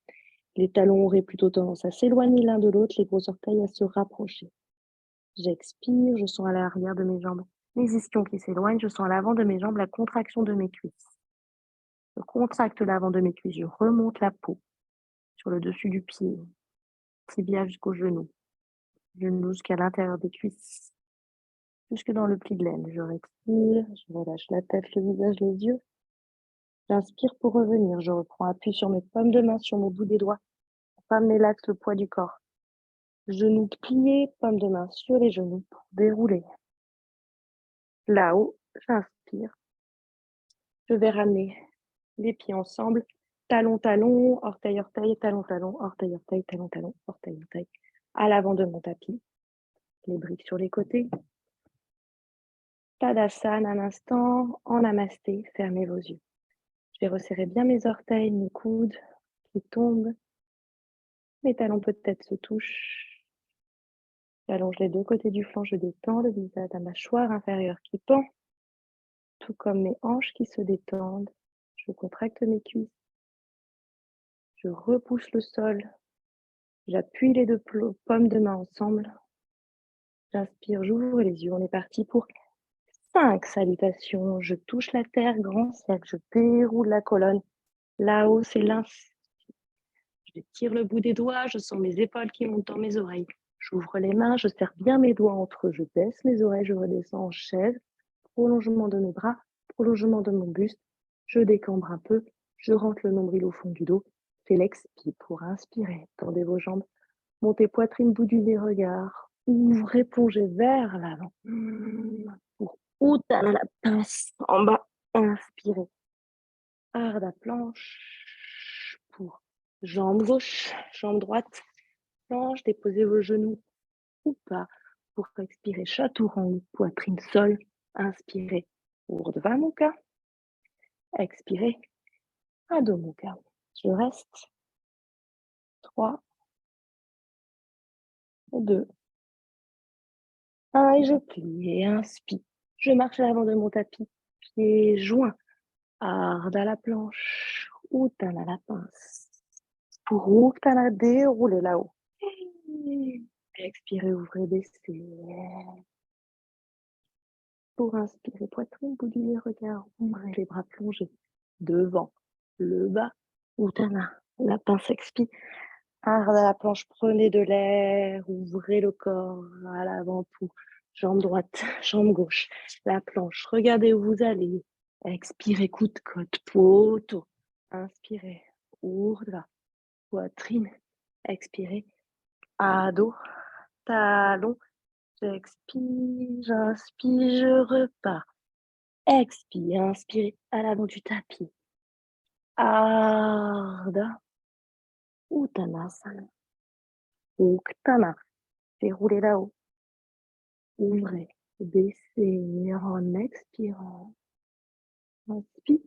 S1: Les talons auraient plutôt tendance à s'éloigner l'un de l'autre, les gros orteils à se rapprocher. J'expire, je sens à l'arrière de mes jambes les ischions qui s'éloignent. Je sens à l'avant de mes jambes la contraction de mes cuisses. Je contracte l'avant de mes cuisses. Je remonte la peau sur le dessus du pied, tibia jusqu'au genou, genou jusqu'à l'intérieur des cuisses, jusque dans le pli de l'aine. Je respire, je relâche la tête, le visage, les yeux. J'inspire pour revenir. Je reprends appui sur mes paumes de main, sur mes bouts des doigts. Pas l'axe, le poids du corps. Genoux pliés, paumes de main sur les genoux pour dérouler. Là-haut, j'inspire. Je vais ramener les pieds ensemble. Talon, talon, orteil, orteil, talon, talon, orteil, orteil, talon, talon, orteil, orteil. À l'avant de mon tapis. Les briques sur les côtés. Tadasana un instant. En namasté, fermez vos yeux. Je vais resserrer bien mes orteils, mes coudes qui tombent. Mes talons peut-être se touchent. J'allonge les 2 côtés du flanc, je détends le visage, la mâchoire inférieure qui pend, tout comme mes hanches qui se détendent. Je contracte mes cuisses. Je repousse le sol. J'appuie les 2 paumes de main ensemble. J'inspire, j'ouvre les yeux. On est parti pour 5 salutations. Je touche la terre, grand cercle. Je déroule la colonne. Là-haut, c'est l'inspire. Je tire le bout des doigts. Je sens mes épaules qui montent dans mes oreilles. J'ouvre les mains. Je serre bien mes doigts entre eux. Je baisse mes oreilles. Je redescends en chaise. Prolongement de mes bras. Prolongement de mon buste. Je décambre un peu. Je rentre le nombril au fond du dos. Fais l'expire pour inspirer. Tendez vos jambes. Montez poitrine, bout du nez, regard. Ouvrez, plongez vers l'avant. Pour Uttanasana la pince en bas. Inspirez. Ardha planche. Pour jambe gauche, jambe droite. Planche, déposez vos genoux ou pas. Pour expirer, chaturanga, poitrine sol. Inspirez. Urdhva Mukha. Expirez. Adho Mukha. Je reste. 3, 2, 1 et je plie et inspire. Je marche à l'avant de mon tapis, pieds joints. Ardha la planche, Uttanasana la pince. Pour Uttanasana, déroulez là-haut. Expirez, ouvrez, baissez. Pour inspirer, poitrine, bout du nez, regard, ouvrez les bras plongés. Devant, le bas, Uttanasana, la pince expire. Ardha la planche, prenez de l'air, ouvrez le corps à l'avant pour jambe droite, jambe gauche, la planche, regardez où vous allez. Expirez, coude, côte, poteau. Inspirez, Urdhva, poitrine. Expirez, Adho, talon. J'expire, j'inspire, je repars. Expire, inspirez à l'avant du tapis. Ardha Uttanasana. Uttana. Déroulez là-haut. Ouvrez, baissez en expirant. Inspire,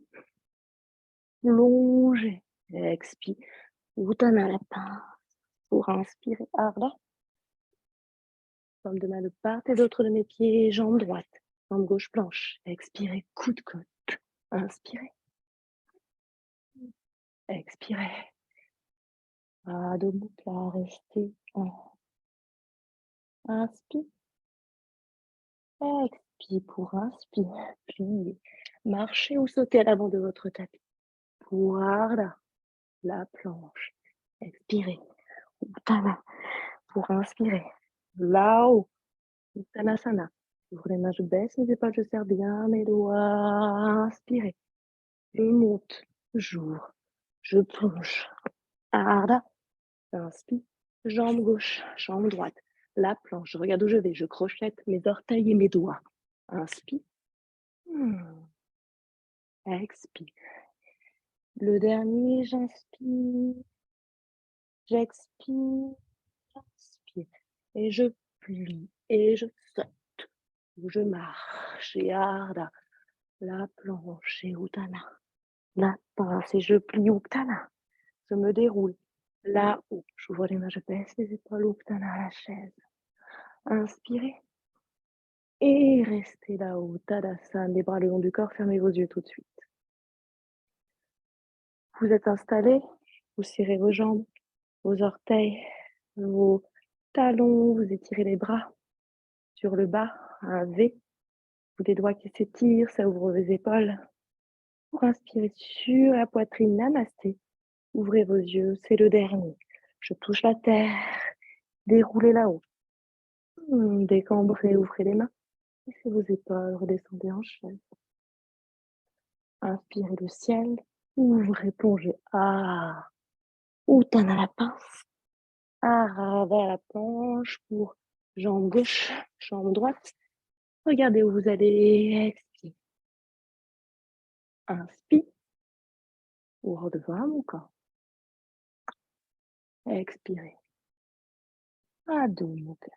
S1: plongez. Expire. Uttanasana. Pour inspirer, Ardha. Paume de main de part et d'autre de mes pieds, jambe droite, jambe gauche planche. Expirez, coup de côte. Inspirez. Expirez. Adho Mukha, restez. Inspire. Expire pour inspirer. Pliez. Marchez ou sautez à l'avant de votre tapis. Pour Ardha, la planche. Expirez. Uttana. Pour inspirer. Là-haut. Uttanasana. J'ouvre les mains, je baisse mes épaules, je serre bien mes doigts. Inspirez. Je monte. J'ouvre. Je plonge. Ardha. Inspire. Jambe gauche, jambe droite. La planche. Je regarde où je vais. Je crochette mes orteils et mes doigts. Inspire. Expire. Le dernier, j'inspire. J'expire. J'inspire. Et je plie. Et je saute. Ou je marche. Et Ardha. La planche. Et Uttana. La pince. Et je plie Uttana. Je me déroule. Là-haut. J'ouvre les mains. Je baisse les épaules. Uttana à la chaise. Inspirez. Et restez là-haut. Tadasana. Les bras le long du corps. Fermez vos yeux tout de suite. Vous êtes installé. Vous serrez vos jambes, vos orteils, vos talons. Vous étirez les bras sur le bas. Un V. Vous des doigts qui s'étirent. Ça ouvre vos épaules. Pour inspirer sur la poitrine. Namasté. Ouvrez vos yeux. C'est le dernier. Je touche la terre. Déroulez là-haut. Décambrez. Ouvrez les mains. Laissez vos épaules. Redescendez en chaise. Inspirez le ciel. Ouvrez, plongez. Ah. Uttana la pince. Ardha la planche pour jambe gauche, jambe droite. Regardez où vous allez. Expire. Inspire. Urdhva Mukha. Expirez. Adho Mukha.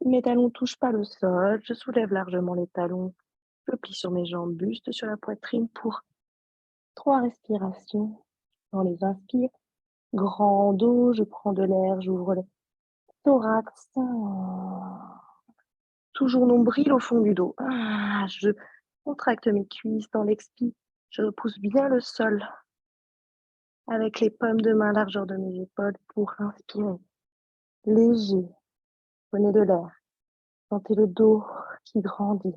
S1: Mes talons ne touchent pas le sol. Je soulève largement les talons. Je plie sur mes jambes, buste sur la poitrine pour 3 respirations. Dans les inspires, grand dos, je prends de l'air, j'ouvre le thorax. Toujours nombril au fond du dos. Je contracte mes cuisses dans l'expire. Je repousse bien le sol avec les paumes de main largeur de mes épaules pour inspirer. Léger. Prenez de l'air. Sentez le dos qui grandit.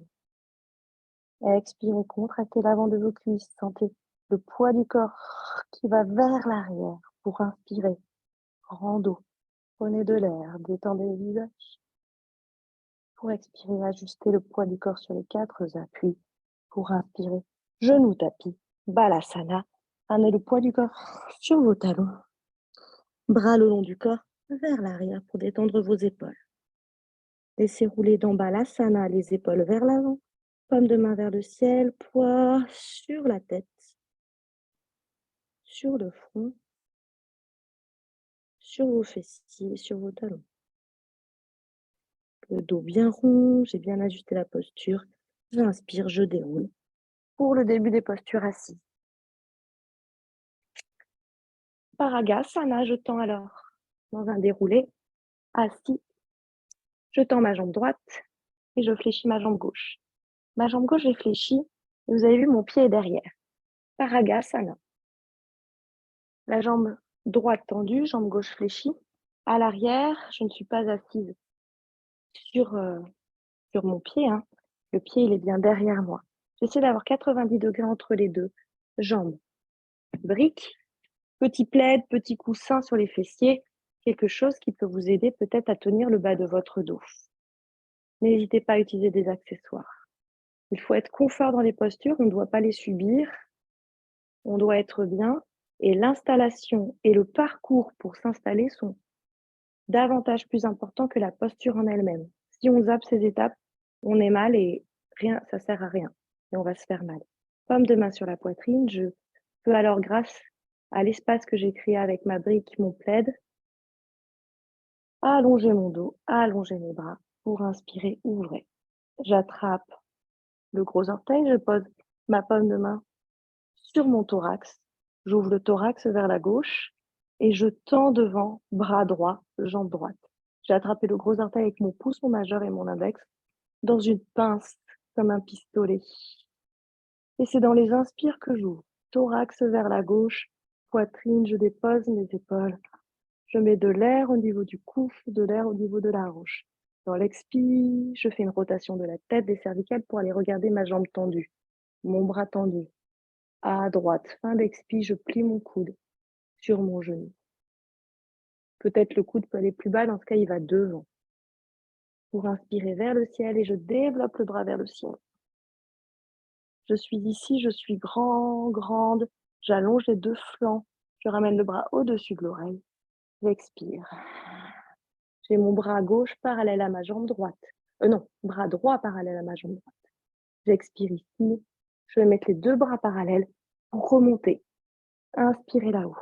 S1: Expirez, contractez l'avant de vos cuisses. Sentez le poids du corps qui va vers l'arrière pour inspirer. Grand dos. Prenez de l'air. Détendez le visage. Pour expirer, ajustez le poids du corps sur les 4 appuis. Pour inspirer, genoux tapis. Balasana. Amenez le poids du corps sur vos talons. Bras le long du corps vers l'arrière pour détendre vos épaules. Laissez rouler dans Balasana les épaules vers l'avant. Paume de main vers le ciel, poids sur la tête, sur le front, sur vos fessiers, sur vos talons. Le dos bien rond, j'ai bien ajusté la posture. J'inspire, je déroule. Pour le début des postures assises. Paragasana, je tends alors dans un déroulé, assis. Je tends ma jambe droite et je fléchis ma jambe gauche. Ma jambe gauche est fléchie et vous avez vu mon pied est derrière. Paragasana. La jambe droite tendue, jambe gauche fléchie. À l'arrière, je ne suis pas assise sur mon pied. Le pied, il est bien derrière moi. J'essaie d'avoir 90 degrés entre les deux jambes. Brique, petit plaid, petit coussin sur les fessiers, quelque chose qui peut vous aider peut-être à tenir le bas de votre dos. N'hésitez pas à utiliser des accessoires. Il faut être confort dans les postures, on ne doit pas les subir, on doit être bien et l'installation et le parcours pour s'installer sont davantage plus importants que la posture en elle-même. Si on zappe ces étapes, On est mal et rien, ça sert à rien et on va se faire mal. Paume de main sur la poitrine, je peux alors, grâce à l'espace que j'ai créé avec ma brique, mon plaid, allonger mon dos, allonger mes bras pour inspirer, ouvrir. J'attrape le gros orteil, je pose ma paume de main sur mon thorax. J'ouvre le thorax vers la gauche et je tends devant, bras droit, jambe droite. J'ai attrapé le gros orteil avec mon pouce, mon majeur et mon index dans une pince comme un pistolet. Et c'est dans les inspires que j'ouvre. Thorax vers la gauche, poitrine, je dépose mes épaules. Je mets de l'air au niveau du cou, de l'air au niveau de la hanche. Dans l'expire, je fais une rotation de la tête, des cervicales pour aller regarder ma jambe tendue, mon bras tendu. À droite, fin d'expire, je plie mon coude sur mon genou. Peut-être le coude peut aller plus bas, dans ce cas, il va devant. Pour inspirer vers le ciel et je développe le bras vers le ciel. Je suis ici, je suis grand, grande. J'allonge les deux flancs. Je ramène le bras au-dessus de l'oreille. J'expire. J'ai mon bras gauche parallèle à ma jambe droite. Non, bras droit parallèle à ma jambe droite. J'expire ici. Je vais mettre les deux bras parallèles pour remonter. Inspirez là-haut.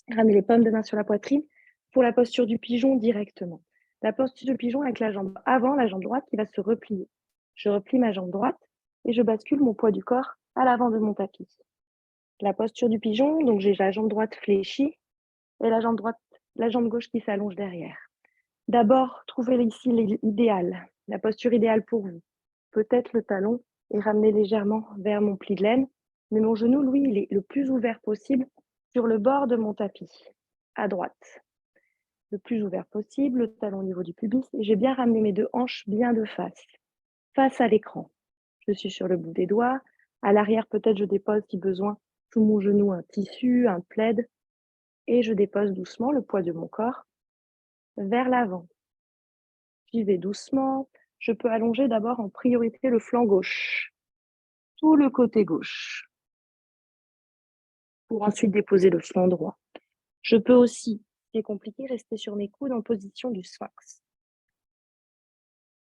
S1: Ramenez les paumes de main sur la poitrine pour la posture du pigeon directement. La posture du pigeon avec la jambe avant, la jambe droite qui va se replier. Je replie ma jambe droite et je bascule mon poids du corps à l'avant de mon tapis. La posture du pigeon, donc j'ai la jambe droite fléchie et la jambe gauche qui s'allonge derrière. D'abord, trouvez ici l'idéal, la posture idéale pour vous. Peut-être le talon est ramené légèrement vers mon pli de laine, mais mon genou, lui, il est le plus ouvert possible sur le bord de mon tapis, à droite. Le plus ouvert possible, le talon au niveau du pubis, et j'ai bien ramené mes deux hanches bien de face à l'écran. Je suis sur le bout des doigts. À l'arrière, peut-être je dépose, si besoin, sous mon genou un tissu, un plaid, et je dépose doucement le poids de mon corps vers l'avant. J'y vais doucement. Je peux allonger d'abord en priorité le flanc gauche, tout le côté gauche, pour ensuite déposer le flanc droit. Je peux aussi, c'est compliqué, rester sur mes coudes en position du sphinx.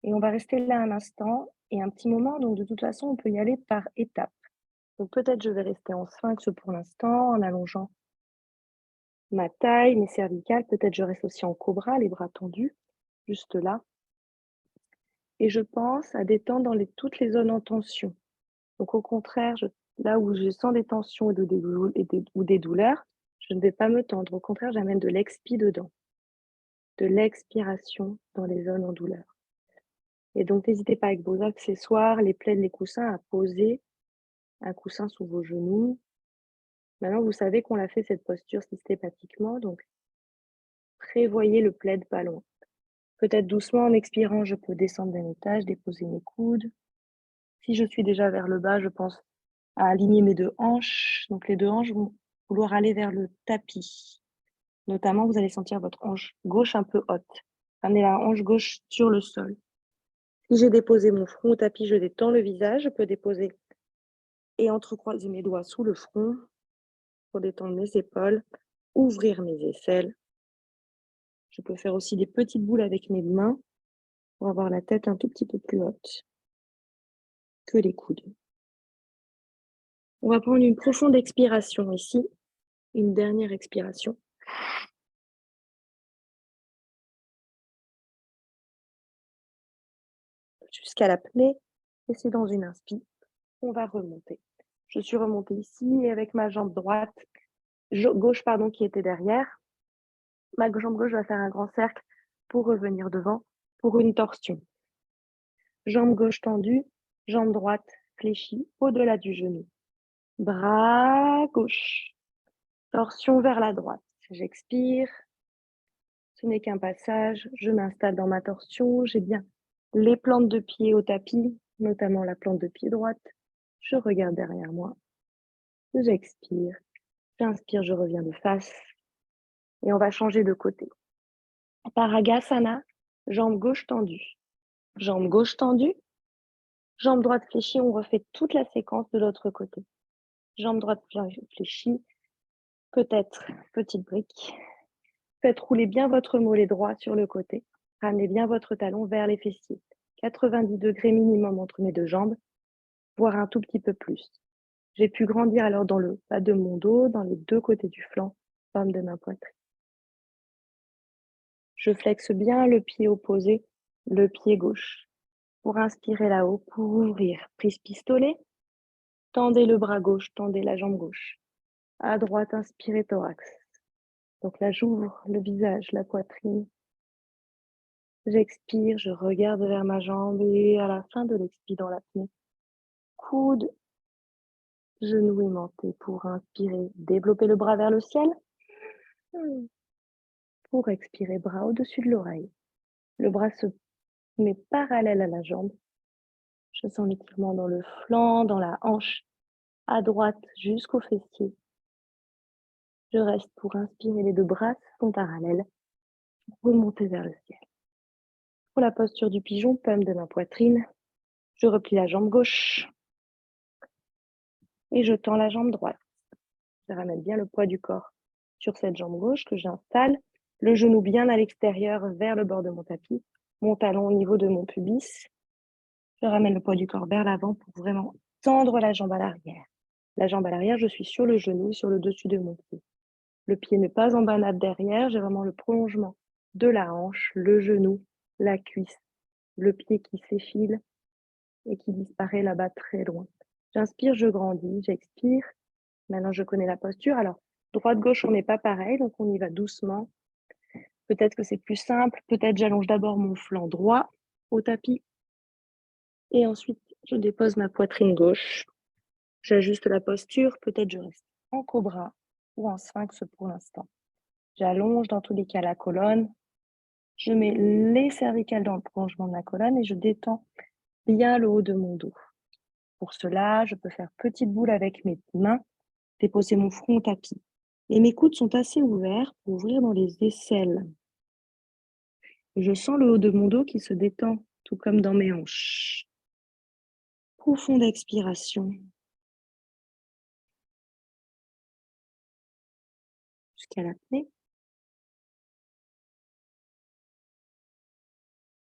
S1: Et on va rester là un instant et un petit moment, donc de toute façon, on peut y aller par étapes. Donc peut-être je vais rester en sphinx pour l'instant, en allongeant ma taille, mes cervicales. Peut-être je reste aussi en cobra, les bras tendus, juste là. Et je pense à détendre dans toutes les zones en tension. Donc au contraire, là où je sens des tensions ou des douleurs, je ne vais pas me tendre. Au contraire, j'amène de l'expi dedans, de l'expiration dans les zones en douleur. Et donc n'hésitez pas avec vos accessoires, les plaids, les coussins, à poser un coussin sous vos genoux. Maintenant, vous savez qu'on l'a fait cette posture systématiquement, donc prévoyez le plaid pas loin. Peut-être doucement, en expirant, je peux descendre d'un étage, déposer mes coudes. Si je suis déjà vers le bas, je pense à aligner mes deux hanches. Donc les deux hanches vont vouloir aller vers le tapis. Notamment, vous allez sentir votre hanche gauche un peu haute. Amenez la hanche gauche sur le sol. Si j'ai déposé mon front au tapis, je détends le visage. Je peux déposer et entrecroiser mes doigts sous le front pour détendre mes épaules, ouvrir mes aisselles. Je peux faire aussi des petites boules avec mes mains pour avoir la tête un tout petit peu plus haute que les coudes. On va prendre une profonde expiration ici, une dernière expiration. Jusqu'à l'apnée, et c'est dans une inspire, on va remonter. Je suis remontée ici et avec ma jambe droite, gauche qui était derrière, ma jambe gauche va faire un grand cercle pour revenir devant pour une torsion. Jambe gauche tendue, jambe droite fléchie au-delà du genou. Bras gauche, torsion vers la droite. J'expire, ce n'est qu'un passage, je m'installe dans ma torsion, j'ai bien les plantes de pied au tapis, notamment la plante de pied droite. Je regarde derrière moi, j'expire, j'inspire, je reviens de face et on va changer de côté. Paragasana, jambe gauche tendue, jambe gauche tendue, jambe droite fléchie, on refait toute la séquence de l'autre côté. Jambe droite fléchie, peut-être petite brique, faites rouler bien votre mollet droit sur le côté, ramenez bien votre talon vers les fessiers. 90 degrés minimum entre mes deux jambes, voire un tout petit peu plus. J'ai pu grandir alors dans le bas de mon dos, dans les deux côtés du flanc, paume de ma poitrine. Je flexe bien le pied opposé, le pied gauche. Pour inspirer là-haut, pour ouvrir, prise pistolet. Tendez le bras gauche, tendez la jambe gauche. À droite, inspirez thorax. Donc là, j'ouvre le visage, la poitrine. J'expire, je regarde vers ma jambe et à la fin de l'expire dans l'apnée, coude, genou aimanté pour inspirer, développer le bras vers le ciel. Pour expirer, bras au-dessus de l'oreille. Le bras se met parallèle à la jambe. Je sens l'étirement dans le flanc, dans la hanche, à droite jusqu'au fessier. Je reste pour inspirer, les deux bras sont parallèles, remonter vers le ciel. Pour la posture du pigeon, paume de ma poitrine, je replie la jambe gauche et je tends la jambe droite. Je ramène bien le poids du corps sur cette jambe gauche que j'installe, le genou bien à l'extérieur vers le bord de mon tapis, mon talon au niveau de mon pubis. Je ramène le poids du corps vers l'avant pour vraiment tendre la jambe à l'arrière. La jambe à l'arrière, je suis sur le genou, sur le dessus de mon pied. Le pied n'est pas en banade derrière, j'ai vraiment le prolongement de la hanche, le genou, la cuisse, le pied qui s'effile et qui disparaît là-bas très loin. J'inspire, je grandis, j'expire. Maintenant, je connais la posture. Alors, droite-gauche, on n'est pas pareil, donc on y va doucement. Peut-être que c'est plus simple. Peut-être j'allonge d'abord mon flanc droit au tapis. Et ensuite, je dépose ma poitrine gauche. J'ajuste la posture. Peut-être je reste en cobra ou en sphinx pour l'instant. J'allonge dans tous les cas la colonne. Je mets les cervicales dans le prolongement de la colonne et je détends bien le haut de mon dos. Pour cela, je peux faire petite boule avec mes mains, déposer mon front au tapis. Et mes coudes sont assez ouverts pour ouvrir dans les aisselles. Je sens le haut de mon dos qui se détend, tout comme dans mes hanches. Profonde expiration. Jusqu'à l'apnée.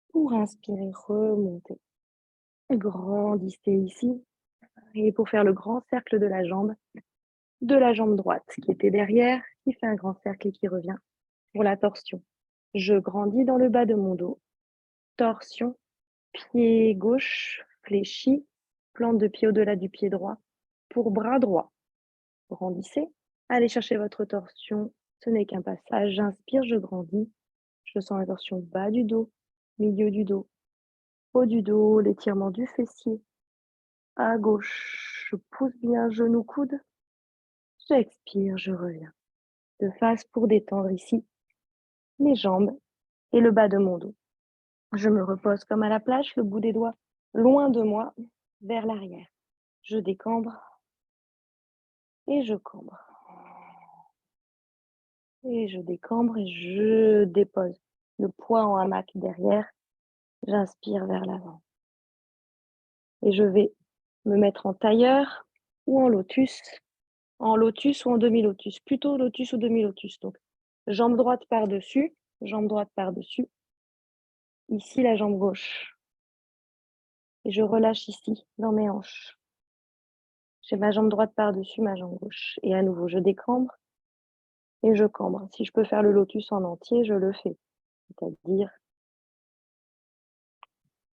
S1: Pour inspirer, remonter. Grandissez ici. Et pour faire le grand cercle de la jambe droite qui était derrière, qui fait un grand cercle et qui revient pour la torsion. Je grandis dans le bas de mon dos. Torsion, pied gauche fléchi, plante de pied au-delà du pied droit pour bras droit. Grandissez, allez chercher votre torsion, ce n'est qu'un passage. J'inspire, je grandis, je sens la torsion bas du dos, milieu du dos, haut du dos, l'étirement du fessier. À gauche, je pousse bien genou, coude. J'expire, je reviens. De face pour détendre ici mes jambes et le bas de mon dos. Je me repose comme à la plage, le bout des doigts loin de moi, vers l'arrière. Je décambre et je cambre. Et je décambre et je dépose le poids en hamac derrière. J'inspire vers l'avant. Et je vais me mettre en tailleur ou en lotus ou en demi-lotus. Plutôt lotus ou demi-lotus. Donc, jambe droite par-dessus, jambe droite par-dessus. Ici, la jambe gauche. Et je relâche ici, dans mes hanches. J'ai ma jambe droite par-dessus, ma jambe gauche. Et à nouveau, je décambre et je cambre. Si je peux faire le lotus en entier, je le fais. C'est-à-dire,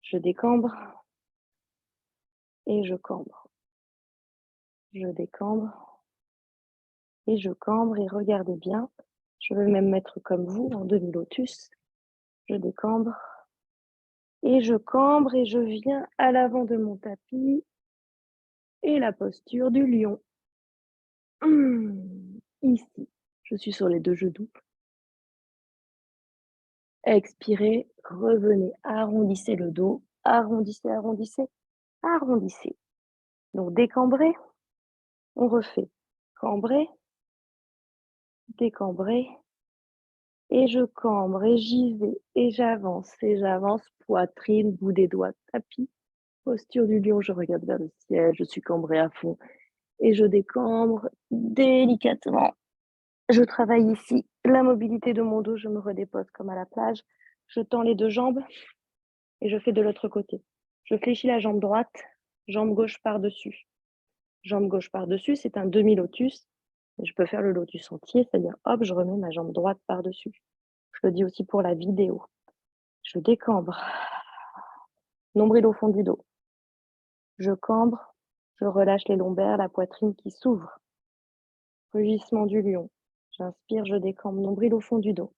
S1: je décambre et je cambre. Je décambre et je cambre. Et regardez bien, je vais même mettre comme vous en demi-lotus. Je décambre et je cambre et je viens à l'avant de mon tapis et la posture du lion. Ici, je suis sur les deux genoux. Expirez, revenez, arrondissez le dos, arrondissez, arrondissez, arrondissez. Donc décambrez, on refait. Cambrez, décambrez, et je cambre, et j'y vais, et j'avance, poitrine, bout des doigts, tapis, posture du lion, je regarde vers le ciel, je suis cambrée à fond, et je décambre délicatement. Je travaille ici la mobilité de mon dos, je me redépose comme à la plage, je tends les deux jambes, et je fais de l'autre côté. Je fléchis la jambe droite, jambe gauche par-dessus. Jambe gauche par-dessus, c'est un demi-lotus. Je peux faire le lotus entier, c'est-à-dire, hop, je remets ma jambe droite par-dessus. Je le dis aussi pour la vidéo. Je décambre. Nombril au fond du dos. Je cambre, je relâche les lombaires, la poitrine qui s'ouvre. Rugissement du lion. J'inspire, je décambre, nombril au fond du dos.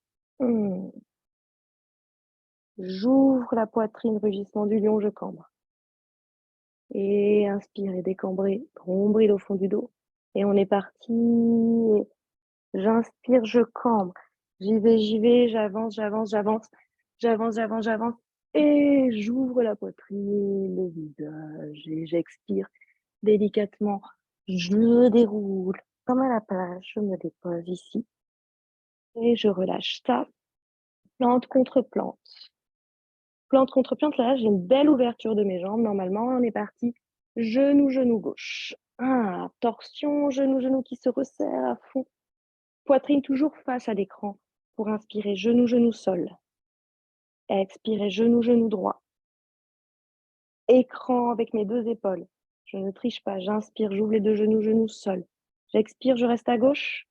S1: J'ouvre la poitrine, rugissement du lion, je cambre. Et inspire et décambrer, nombril au fond du dos. Et on est parti. J'inspire, je cambre. J'y vais, j'avance. J'avance. Et j'ouvre la poitrine, le visage. Et j'expire délicatement. Je me déroule comme à la plage. Je me dépose ici. Et je relâche ça. Plante contre plante. Plante contre plante, là, j'ai une belle ouverture de mes jambes. Normalement, on est parti. Genou gauche. Torsion, genou qui se resserre à fond. Poitrine toujours face à l'écran pour inspirer, genou, sol. Expirez, genou droit. Écran avec mes deux épaules. Je ne triche pas, j'inspire, j'ouvre les deux genoux, sol. J'expire, je reste à gauche.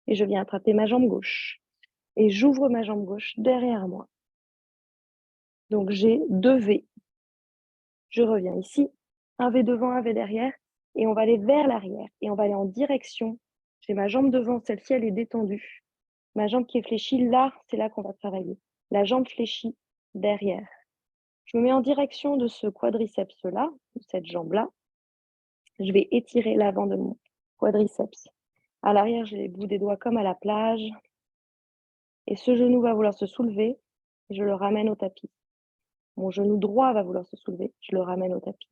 S1: Et je viens attraper ma jambe gauche. Et j'ouvre ma jambe gauche derrière moi. Donc j'ai 2 V. Je reviens ici, un V devant, un V derrière. Et on va aller vers l'arrière. Et on va aller en direction. J'ai ma jambe devant, celle-ci, elle est détendue. Ma jambe qui est fléchie, là, c'est là qu'on va travailler. La jambe fléchie derrière. Je me mets en direction de ce quadriceps-là, de cette jambe-là. Je vais étirer l'avant de mon quadriceps. À l'arrière, j'ai les bouts des doigts comme à la plage. Et ce genou va vouloir se soulever et je le ramène au tapis. Mon genou droit va vouloir se soulever, je le ramène au tapis.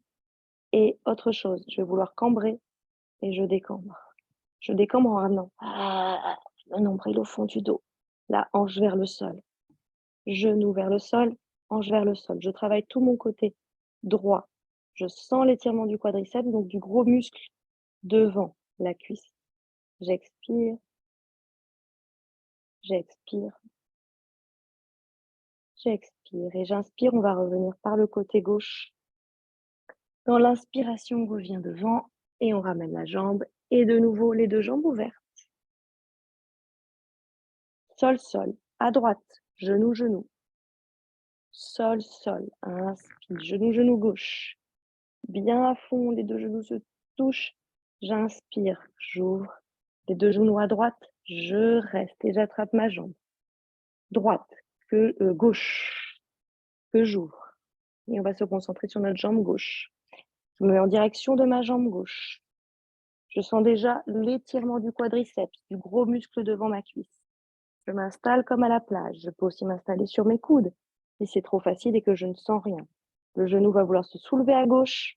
S1: Et autre chose, je vais vouloir cambrer et je décambre. Je décambre en ramenant le nombril au fond du dos. La hanche vers le sol. Genou vers le sol, hanche vers le sol. Je travaille tout mon côté droit. Je sens l'étirement du quadriceps, donc du gros muscle devant la cuisse. J'expire. J'expire. J'expire et j'inspire. On va revenir par le côté gauche. Dans l'inspiration, on revient devant et on ramène la jambe. Et de nouveau, les deux jambes ouvertes. Sol, sol. À droite, genou. Sol, sol. Inspire. Genou gauche. Bien à fond, les deux genoux se touchent. J'inspire, j'ouvre. Les deux genoux à droite, je reste et j'attrape ma jambe. Droite, gauche, que j'ouvre. Et on va se concentrer sur notre jambe gauche. Je me mets en direction de ma jambe gauche. Je sens déjà l'étirement du quadriceps, du gros muscle devant ma cuisse. Je m'installe comme à la plage. Je peux aussi m'installer sur mes coudes. Si c'est trop facile et que je ne sens rien. Le genou va vouloir se soulever à gauche.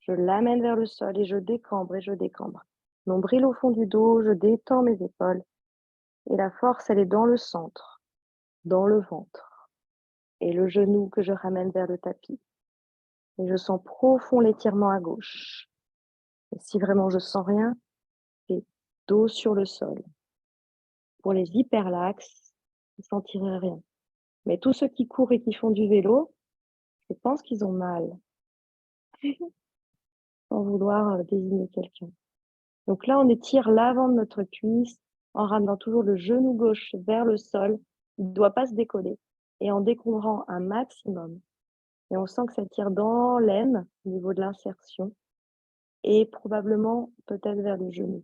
S1: Je l'amène vers le sol et je décambre. Nombril au fond du dos, je détends mes épaules. Et la force, elle est dans le centre, dans le ventre. Et le genou que je ramène vers le tapis. Et je sens profond l'étirement à gauche. Et si vraiment je sens rien, c'est dos sur le sol. Pour les hyperlaxes, vous ne sentirez rien. Mais tous ceux qui courent et qui font du vélo, je pense qu'ils ont mal. Sans vouloir désigner quelqu'un. Donc là, on étire l'avant de notre cuisse en ramenant toujours le genou gauche vers le sol. Il ne doit pas se décoller. Et en découvrant un maximum. Et on sent que ça tire dans l'aine au niveau de l'insertion. Et probablement peut-être vers le genou.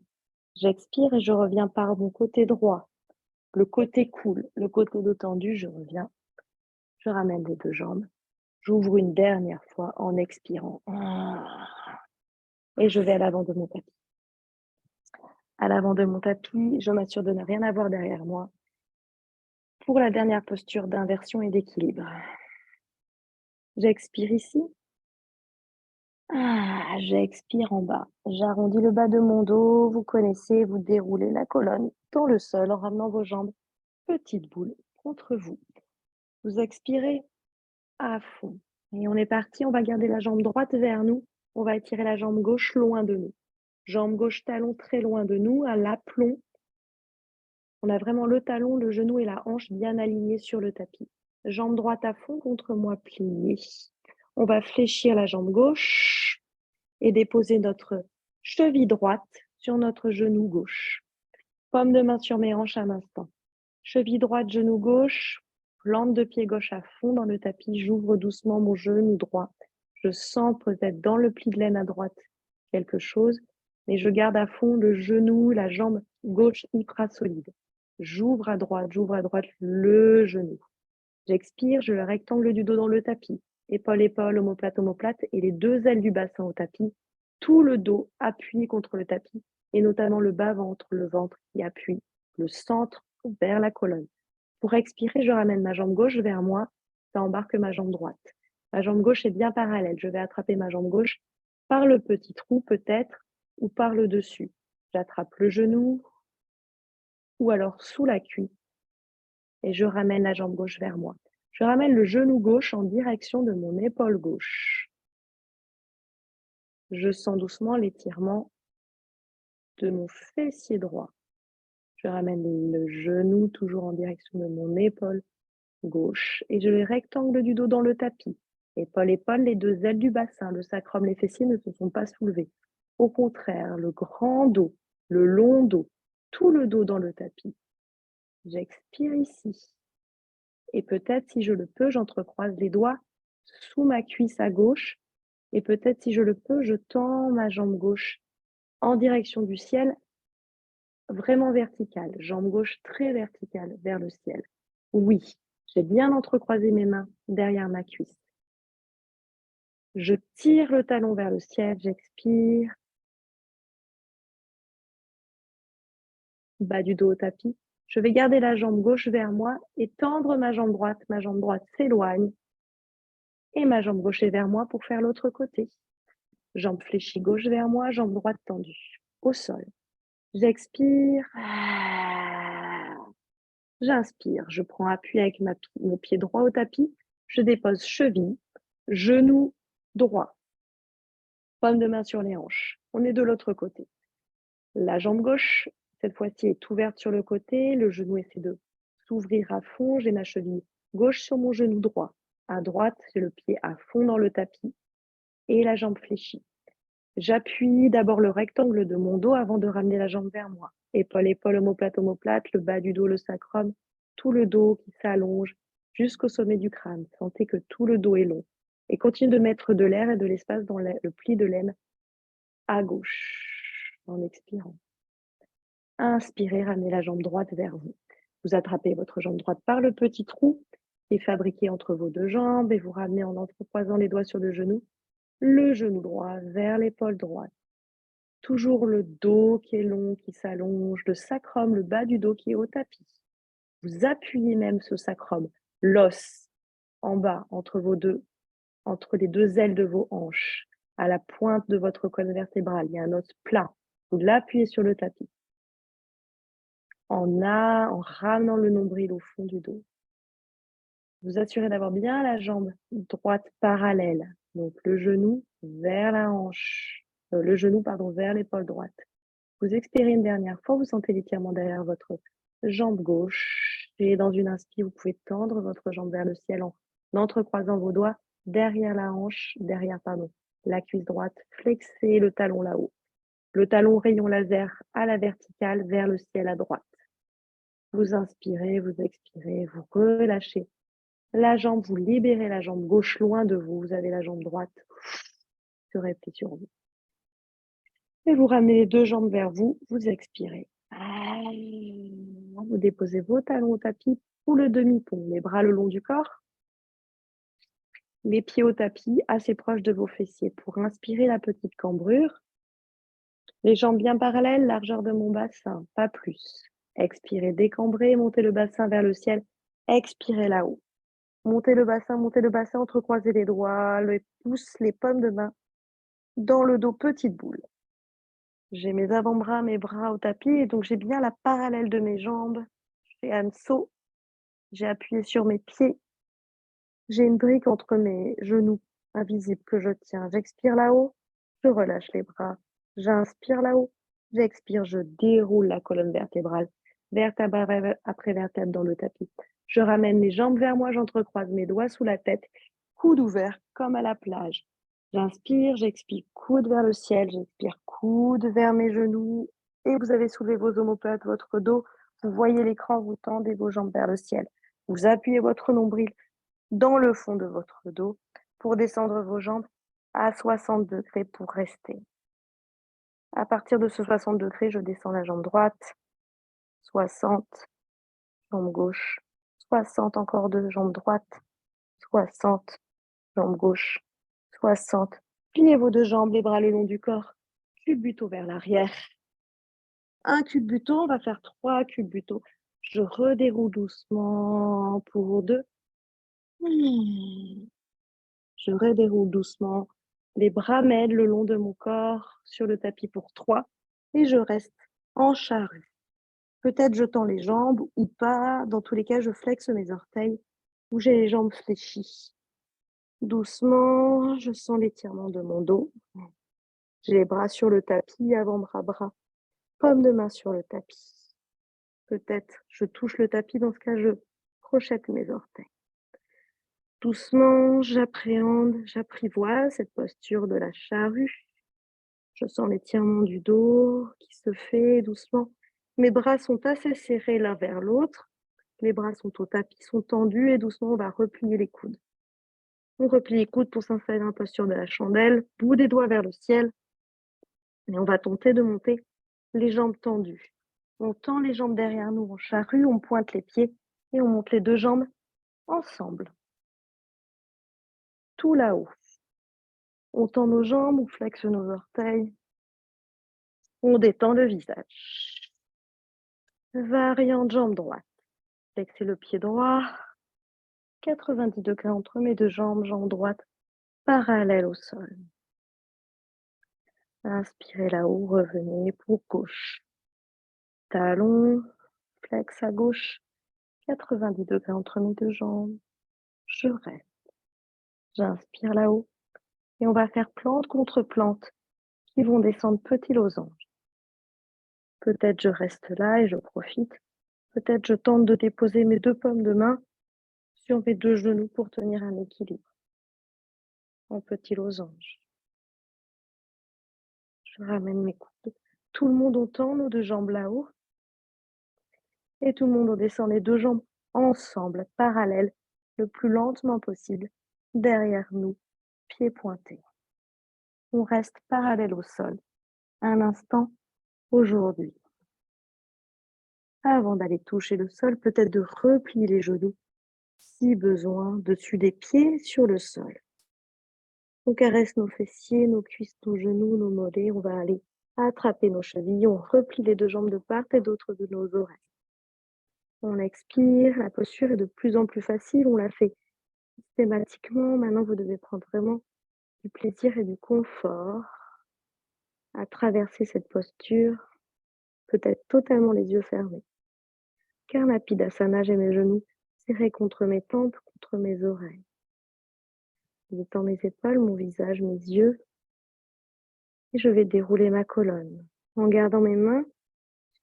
S1: J'expire et je reviens par mon côté droit. Le côté cool, le côté détendu, je reviens. Je ramène les deux jambes. J'ouvre une dernière fois en expirant. Et je vais à l'avant de mon tapis. À l'avant de mon tapis, je m'assure de ne rien avoir derrière moi. Pour la dernière posture d'inversion et d'équilibre. J'expire ici. J'expire en bas. J'arrondis le bas de mon dos. Vous connaissez, vous déroulez la colonne dans le sol en ramenant vos jambes. Petite boule contre vous. Vous expirez à fond. Et on est parti. On va garder la jambe droite vers nous. On va étirer la jambe gauche loin de nous. Jambe gauche, talon très loin de nous, à l'aplomb. On a vraiment le talon, le genou et la hanche bien alignés sur le tapis. Jambe droite à fond contre moi pliée. On va fléchir la jambe gauche et déposer notre cheville droite sur notre genou gauche. Paume de main sur mes hanches un instant. Cheville droite, genou gauche, plante de pied gauche à fond dans le tapis. J'ouvre doucement mon genou droit. Je sens peut-être dans le pli de laine à droite quelque chose, mais je garde à fond le genou, la jambe gauche hyper solide. J'ouvre à droite le genou. J'expire, je le rectangle du dos dans le tapis. Épaule, épaule, omoplate, et les deux ailes du bassin au tapis. Tout le dos appuyé contre le tapis, et notamment le bas-ventre, le ventre qui appuie, le centre vers la colonne. Pour expirer, je ramène ma jambe gauche vers moi, ça embarque ma jambe droite. Ma jambe gauche est bien parallèle. Je vais attraper ma jambe gauche par le petit trou peut-être, ou par le dessus. J'attrape le genou, ou alors sous la cuisse, et je ramène la jambe gauche vers moi. Je ramène le genou gauche en direction de mon épaule gauche. Je sens doucement l'étirement de mon fessier droit. Je ramène le genou toujours en direction de mon épaule gauche et je les rectangle du dos dans le tapis. Épaule, épaule, les deux ailes du bassin, le sacrum, les fessiers ne se sont pas soulevés. Au contraire, le grand dos, le long dos, tout le dos dans le tapis. J'expire ici. Et peut-être, si je le peux, j'entrecroise les doigts sous ma cuisse à gauche. Et peut-être, si je le peux, je tends ma jambe gauche en direction du ciel, vraiment verticale. Jambe gauche très verticale vers le ciel. Oui, j'ai bien entrecroisé mes mains derrière ma cuisse. Je tire le talon vers le ciel, j'expire. Bas du dos au tapis. Je vais garder la jambe gauche vers moi et tendre ma jambe droite. Ma jambe droite s'éloigne et ma jambe gauche est vers moi pour faire l'autre côté. Jambe fléchie gauche vers moi, jambe droite tendue. Au sol. J'expire. J'inspire. Je prends appui avec mon pied droit au tapis. Je dépose cheville, genou droit. Paume de main sur les hanches. On est de l'autre côté. La jambe gauche, cette fois-ci, est ouverte sur le côté. Le genou essaie de s'ouvrir à fond. J'ai ma cheville gauche sur mon genou droit. À droite, j'ai le pied à fond dans le tapis et la jambe fléchie. J'appuie d'abord le rectangle de mon dos avant de ramener la jambe vers moi. Épaule, épaule, omoplate, le bas du dos, le sacrum, tout le dos qui s'allonge jusqu'au sommet du crâne. Sentez que tout le dos est long. Et continue de mettre de l'air et de l'espace dans le pli de laine à gauche en expirant. Inspirez, ramenez la jambe droite vers vous. Vous attrapez votre jambe droite par le petit trou qui est fabriqué entre vos deux jambes et vous ramenez en entrecroisant les doigts sur le genou droit vers l'épaule droite. Toujours le dos qui est long, qui s'allonge, le sacrum, le bas du dos qui est au tapis. Vous appuyez même ce sacrum, l'os en bas entre les deux ailes de vos hanches, à la pointe de votre colonne vertébrale. Il y a un os plat. Vous l'appuyez sur le tapis. En ramenant le nombril au fond du dos. Vous assurez d'avoir bien la jambe droite parallèle. Donc le genou vers la hanche, le genou vers l'épaule droite. Vous expirez une dernière fois, vous sentez l'étirement derrière votre jambe gauche. Et dans une inspire, vous pouvez tendre votre jambe vers le ciel en entrecroisant vos doigts derrière la hanche, la cuisse droite. Flexez le talon là-haut. Le talon rayon laser à la verticale vers le ciel à droite. Vous inspirez, vous expirez, vous relâchez la jambe, vous libérez la jambe gauche loin de vous. Vous avez la jambe droite qui se replie sur vous. Et vous ramenez les deux jambes vers vous, vous expirez. Vous déposez vos talons au tapis ou le demi-pont, les bras le long du corps, les pieds au tapis, assez proches de vos fessiers. Pour inspirer la petite cambrure, les jambes bien parallèles, largeur de mon bassin, pas plus. Expirez, décambrez, montez le bassin vers le ciel. Expirez là-haut. Montez le bassin, entrecroisez les doigts, les pouces, les paumes de main dans le dos, petite boule. J'ai mes avant-bras, mes bras au tapis, et donc j'ai bien la parallèle de mes jambes. J'ai un saut, j'ai appuyé sur mes pieds. J'ai une brique entre mes genoux, invisible, que je tiens. J'expire là-haut, je relâche les bras. J'inspire là-haut, j'expire, je déroule la colonne vertébrale, vertèbre après vertèbre dans le tapis. Je ramène les jambes vers moi, j'entrecroise mes doigts sous la tête, coude ouvert comme à la plage. J'inspire, j'expire, coude vers le ciel, j'expire, coude vers mes genoux. Et vous avez soulevé vos omoplates, votre dos. Vous voyez l'écran, vous tendez vos jambes vers le ciel. Vous appuyez votre nombril dans le fond de votre dos pour descendre vos jambes à 60 degrés pour rester. À partir de ce 60 degrés, je descends la jambe droite, 60, jambe gauche, 60, encore deux, jambe droite, 60, jambe gauche, 60. Pliez vos deux jambes, les bras le long du corps, culbuto vers l'arrière. Un culbuto, on va faire 3 culbutos. Je redéroule doucement pour 2. Je redéroule doucement. Les bras m'aident le long de mon corps sur le tapis pour 3. Et je reste en charrue. Peut-être je tends les jambes ou pas. Dans tous les cas, je flexe mes orteils ou j'ai les jambes fléchies. Doucement, je sens l'étirement de mon dos. J'ai les bras sur le tapis, avant-bras, bras. Paume de main sur le tapis. Peut-être je touche le tapis, dans ce cas, je crochette mes orteils. Doucement, j'appréhende, j'apprivoise cette posture de la charrue. Je sens l'étirement du dos qui se fait doucement. Mes bras sont assez serrés l'un vers l'autre. Les bras sont au tapis, sont tendus et doucement, on va replier les coudes. On replie les coudes pour s'installer dans la posture de la chandelle, bout des doigts vers le ciel. Et on va tenter de monter les jambes tendues. On tend les jambes derrière nous en charrue, on pointe les pieds et on monte les deux jambes ensemble. Tout là-haut. On tend nos jambes, on flexe nos orteils. On détend le visage. Variante jambe droite. Flexez le pied droit. 90 degrés entre mes deux jambes, jambe droite parallèle au sol. Inspirez là-haut, revenez pour gauche. Talon, flex à gauche. 90 degrés entre mes deux jambes. Je reste. J'inspire là-haut. Et on va faire plante contre plante qui vont descendre petit losange. Peut-être je reste là et je profite. Peut-être je tente de déposer mes deux paumes de main sur mes deux genoux pour tenir un équilibre. En petit losange. Je ramène mes coudes. Tout le monde, on tend nos deux jambes là-haut. Et tout le monde, on descend les deux jambes ensemble, parallèles, le plus lentement possible, derrière nous, pieds pointés. On reste parallèle au sol, un instant, aujourd'hui. Avant d'aller toucher le sol, peut-être de replier les genoux, si besoin, dessus des pieds sur le sol. On caresse nos fessiers, nos cuisses, nos genoux, nos mollets. On va aller attraper nos chevilles. On replie les deux jambes de part et d'autre de nos oreilles. On expire. La posture est de plus en plus facile. On la fait systématiquement. Maintenant, vous devez prendre vraiment du plaisir et du confort à traverser cette posture, peut-être totalement les yeux fermés. Karnapidasana, j'ai mes genoux serrés contre mes tempes, contre mes oreilles. Je détends mes épaules, mon visage, mes yeux. Et je vais dérouler ma colonne en gardant mes mains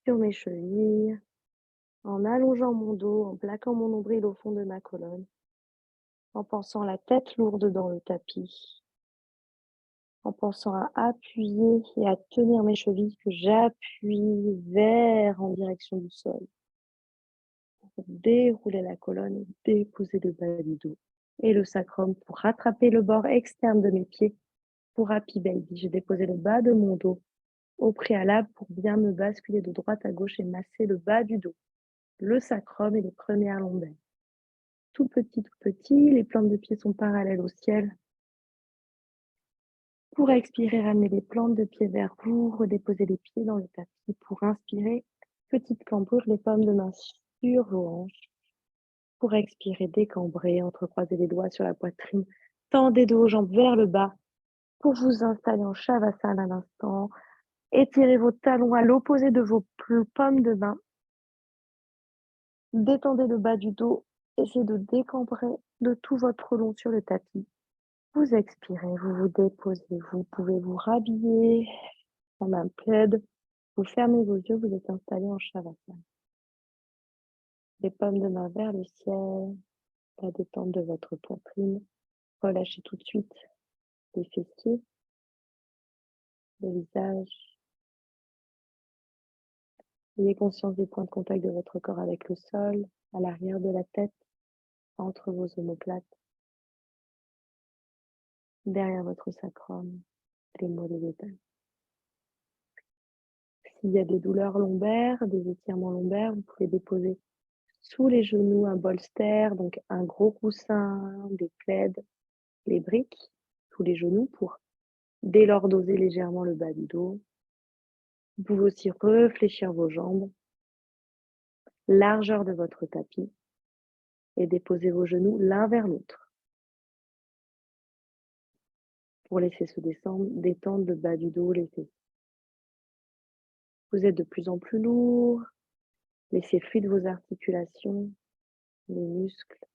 S1: sur mes chevilles, en allongeant mon dos, en plaquant mon nombril au fond de ma colonne, en pensant la tête lourde dans le tapis, en pensant à appuyer et à tenir mes chevilles que j'appuie vers en direction du sol. Pour dérouler la colonne et déposer le bas du dos et le sacrum pour rattraper le bord externe de mes pieds pour Happy Baby. J'ai déposé le bas de mon dos au préalable pour bien me basculer de droite à gauche et masser le bas du dos, le sacrum et les premières lombaires. Tout petit, les plantes de pieds sont parallèles au ciel. Pour expirer, ramenez les plantes de pieds vers vous, redéposez les pieds dans le tapis. Pour inspirer, petite cambrure, les pommes de main sur vos hanches. Pour expirer, décambrer, entrecroisez les doigts sur la poitrine, tendez de vos jambes vers le bas pour vous installer en Shavasana à l'instant. Étirez vos talons à l'opposé de vos pommes de main. Détendez le bas du dos. Essayez de décambrer de tout votre long sur le tapis. Vous expirez, vous vous déposez. Vous pouvez vous rhabiller en un plaid. Vous fermez vos yeux, vous êtes installé en Shavasana. les paumes de main vers le ciel, la détente de votre poitrine. Relâchez tout de suite les fessiers, le visage. Ayez conscience des points de contact de votre corps avec le sol, à l'arrière de la tête, entre vos omoplates, derrière votre sacrum, les mollets des épaules. S'il y a des douleurs lombaires, des étirements lombaires, vous pouvez déposer sous les genoux un bolster, donc un gros coussin, des plaids, les briques sous les genoux pour délordoser légèrement le bas du dos. Vous pouvez aussi réfléchir vos jambes, largeur de votre tapis et déposer vos genoux l'un vers l'autre pour laisser se détendre le bas du dos, les fessiers. Vous êtes de plus en plus lourd, laissez fluide vos articulations, les muscles.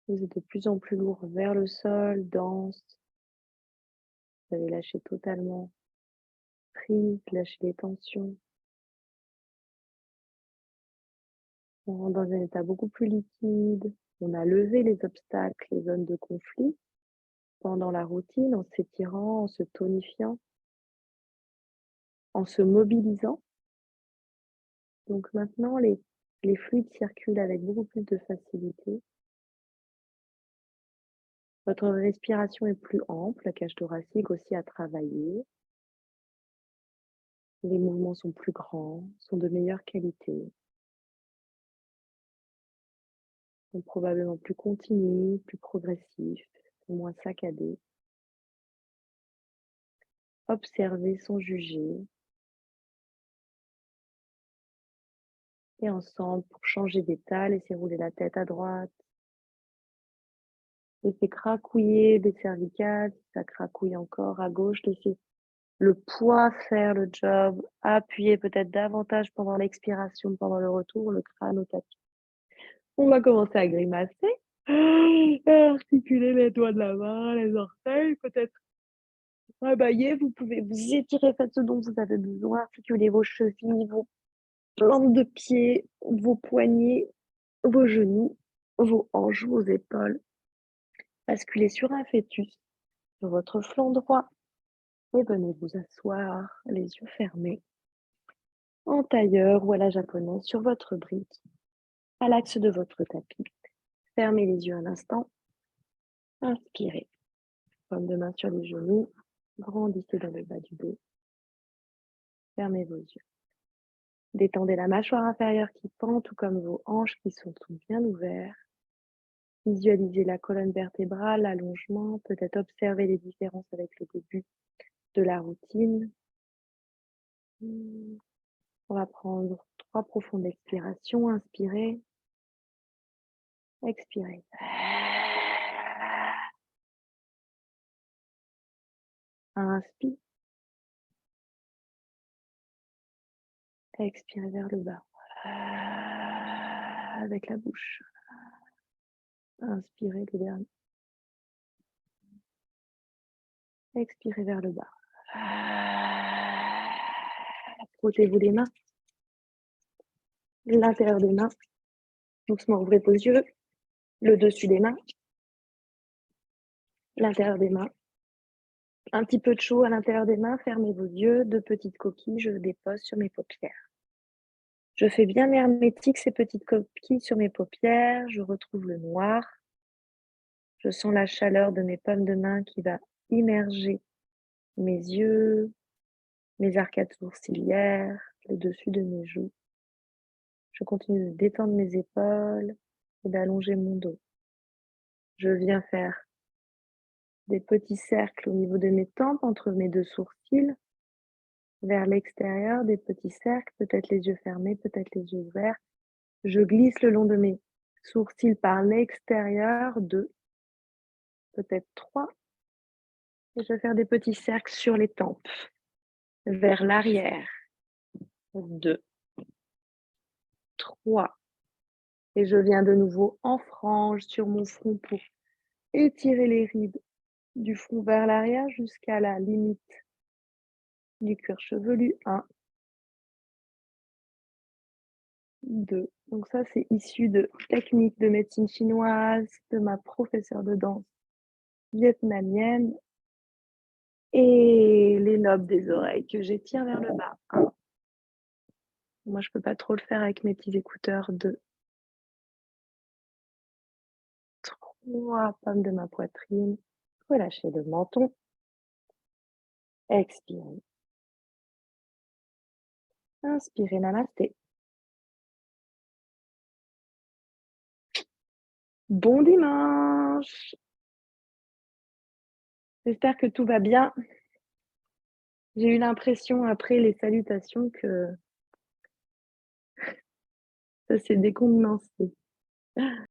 S1: Vous êtes de plus en plus lourd vers le sol, dense. Vous avez lâché totalement prise, lâchez les tensions. On rentre dans un état beaucoup plus liquide. On a levé les obstacles, les zones de conflit pendant la routine en s'étirant, en se tonifiant, en se mobilisant. Donc maintenant, les fluides circulent avec beaucoup plus de facilité. Votre respiration est plus ample, la cage thoracique aussi a travaillé. Les mouvements sont plus grands, sont de meilleure qualité, sont probablement plus continus, plus progressifs, moins saccadés. Observez sans juger. Et ensemble, pour changer d'état, laissez rouler la tête à droite. Laissez cracouiller les cervicales, si ça cracouille encore à gauche. Laissez le poids faire le job. Appuyez peut-être davantage pendant l'expiration, pendant le retour, le crâne au tapis. On va commencer à grimacer. Articuler les doigts de la main, les orteils, peut-être rabailler. Vous pouvez vous étirer, faites ce dont vous avez besoin. Articulez vos chevilles, vos plantes de pied, vos poignets, vos genoux, vos hanches, vos épaules. Basculez sur un fœtus, sur votre flanc droit et venez vous asseoir, les yeux fermés, en tailleur ou à la japonaise sur votre brique, à l'axe de votre tapis. Fermez les yeux un instant, inspirez, paume de main sur les genoux, grandissez dans le bas du dos, fermez vos yeux. Détendez la mâchoire inférieure qui pend, tout comme vos hanches qui sont bien ouvertes. Visualisez la colonne vertébrale, l'allongement, peut-être observer les différences avec le début de la routine. On va prendre 3 profondes expirations. Inspirez, expirez. Inspire, expirez vers le bas. Avec la bouche. Inspirez le dernier. Expirez vers le bas. Frottez-vous les mains. L'intérieur des mains. Doucement ouvrez vos yeux. Le dessus des mains. L'intérieur des mains. Un petit peu de chaud à l'intérieur des mains. Fermez vos yeux. 2 petites coquilles. Je dépose sur mes paupières. Je fais bien hermétique ces petites coquilles sur mes paupières. Je retrouve le noir. Je sens la chaleur de mes paumes de main qui va immerger mes yeux, mes arcades sourcilières, le dessus de mes joues. Je continue de détendre mes épaules et d'allonger mon dos. Je viens faire des petits cercles au niveau de mes tempes, entre mes 2 sourcils, vers l'extérieur, des petits cercles, peut-être les yeux fermés, peut-être les yeux ouverts. Je glisse le long de mes sourcils par l'extérieur, 2, peut-être 3. Et je vais faire des petits cercles sur les tempes, vers l'arrière, 2, 3. Et je viens de nouveau en frange sur mon front pour étirer les rides du front vers l'arrière jusqu'à la limite du cuir chevelu. 1, 2. Donc ça, c'est issu de techniques de médecine chinoise, de ma professeure de danse vietnamienne et les lobes des oreilles que j'étire vers le bas. 1. Moi, je peux pas trop le faire avec mes petits écouteurs. 2. 3, paume de ma poitrine. Relâchez le menton. Expirez. Inspirez, namasté. Bon dimanche! J'espère que tout va bien. J'ai eu l'impression après les salutations que ça s'est décontenancé.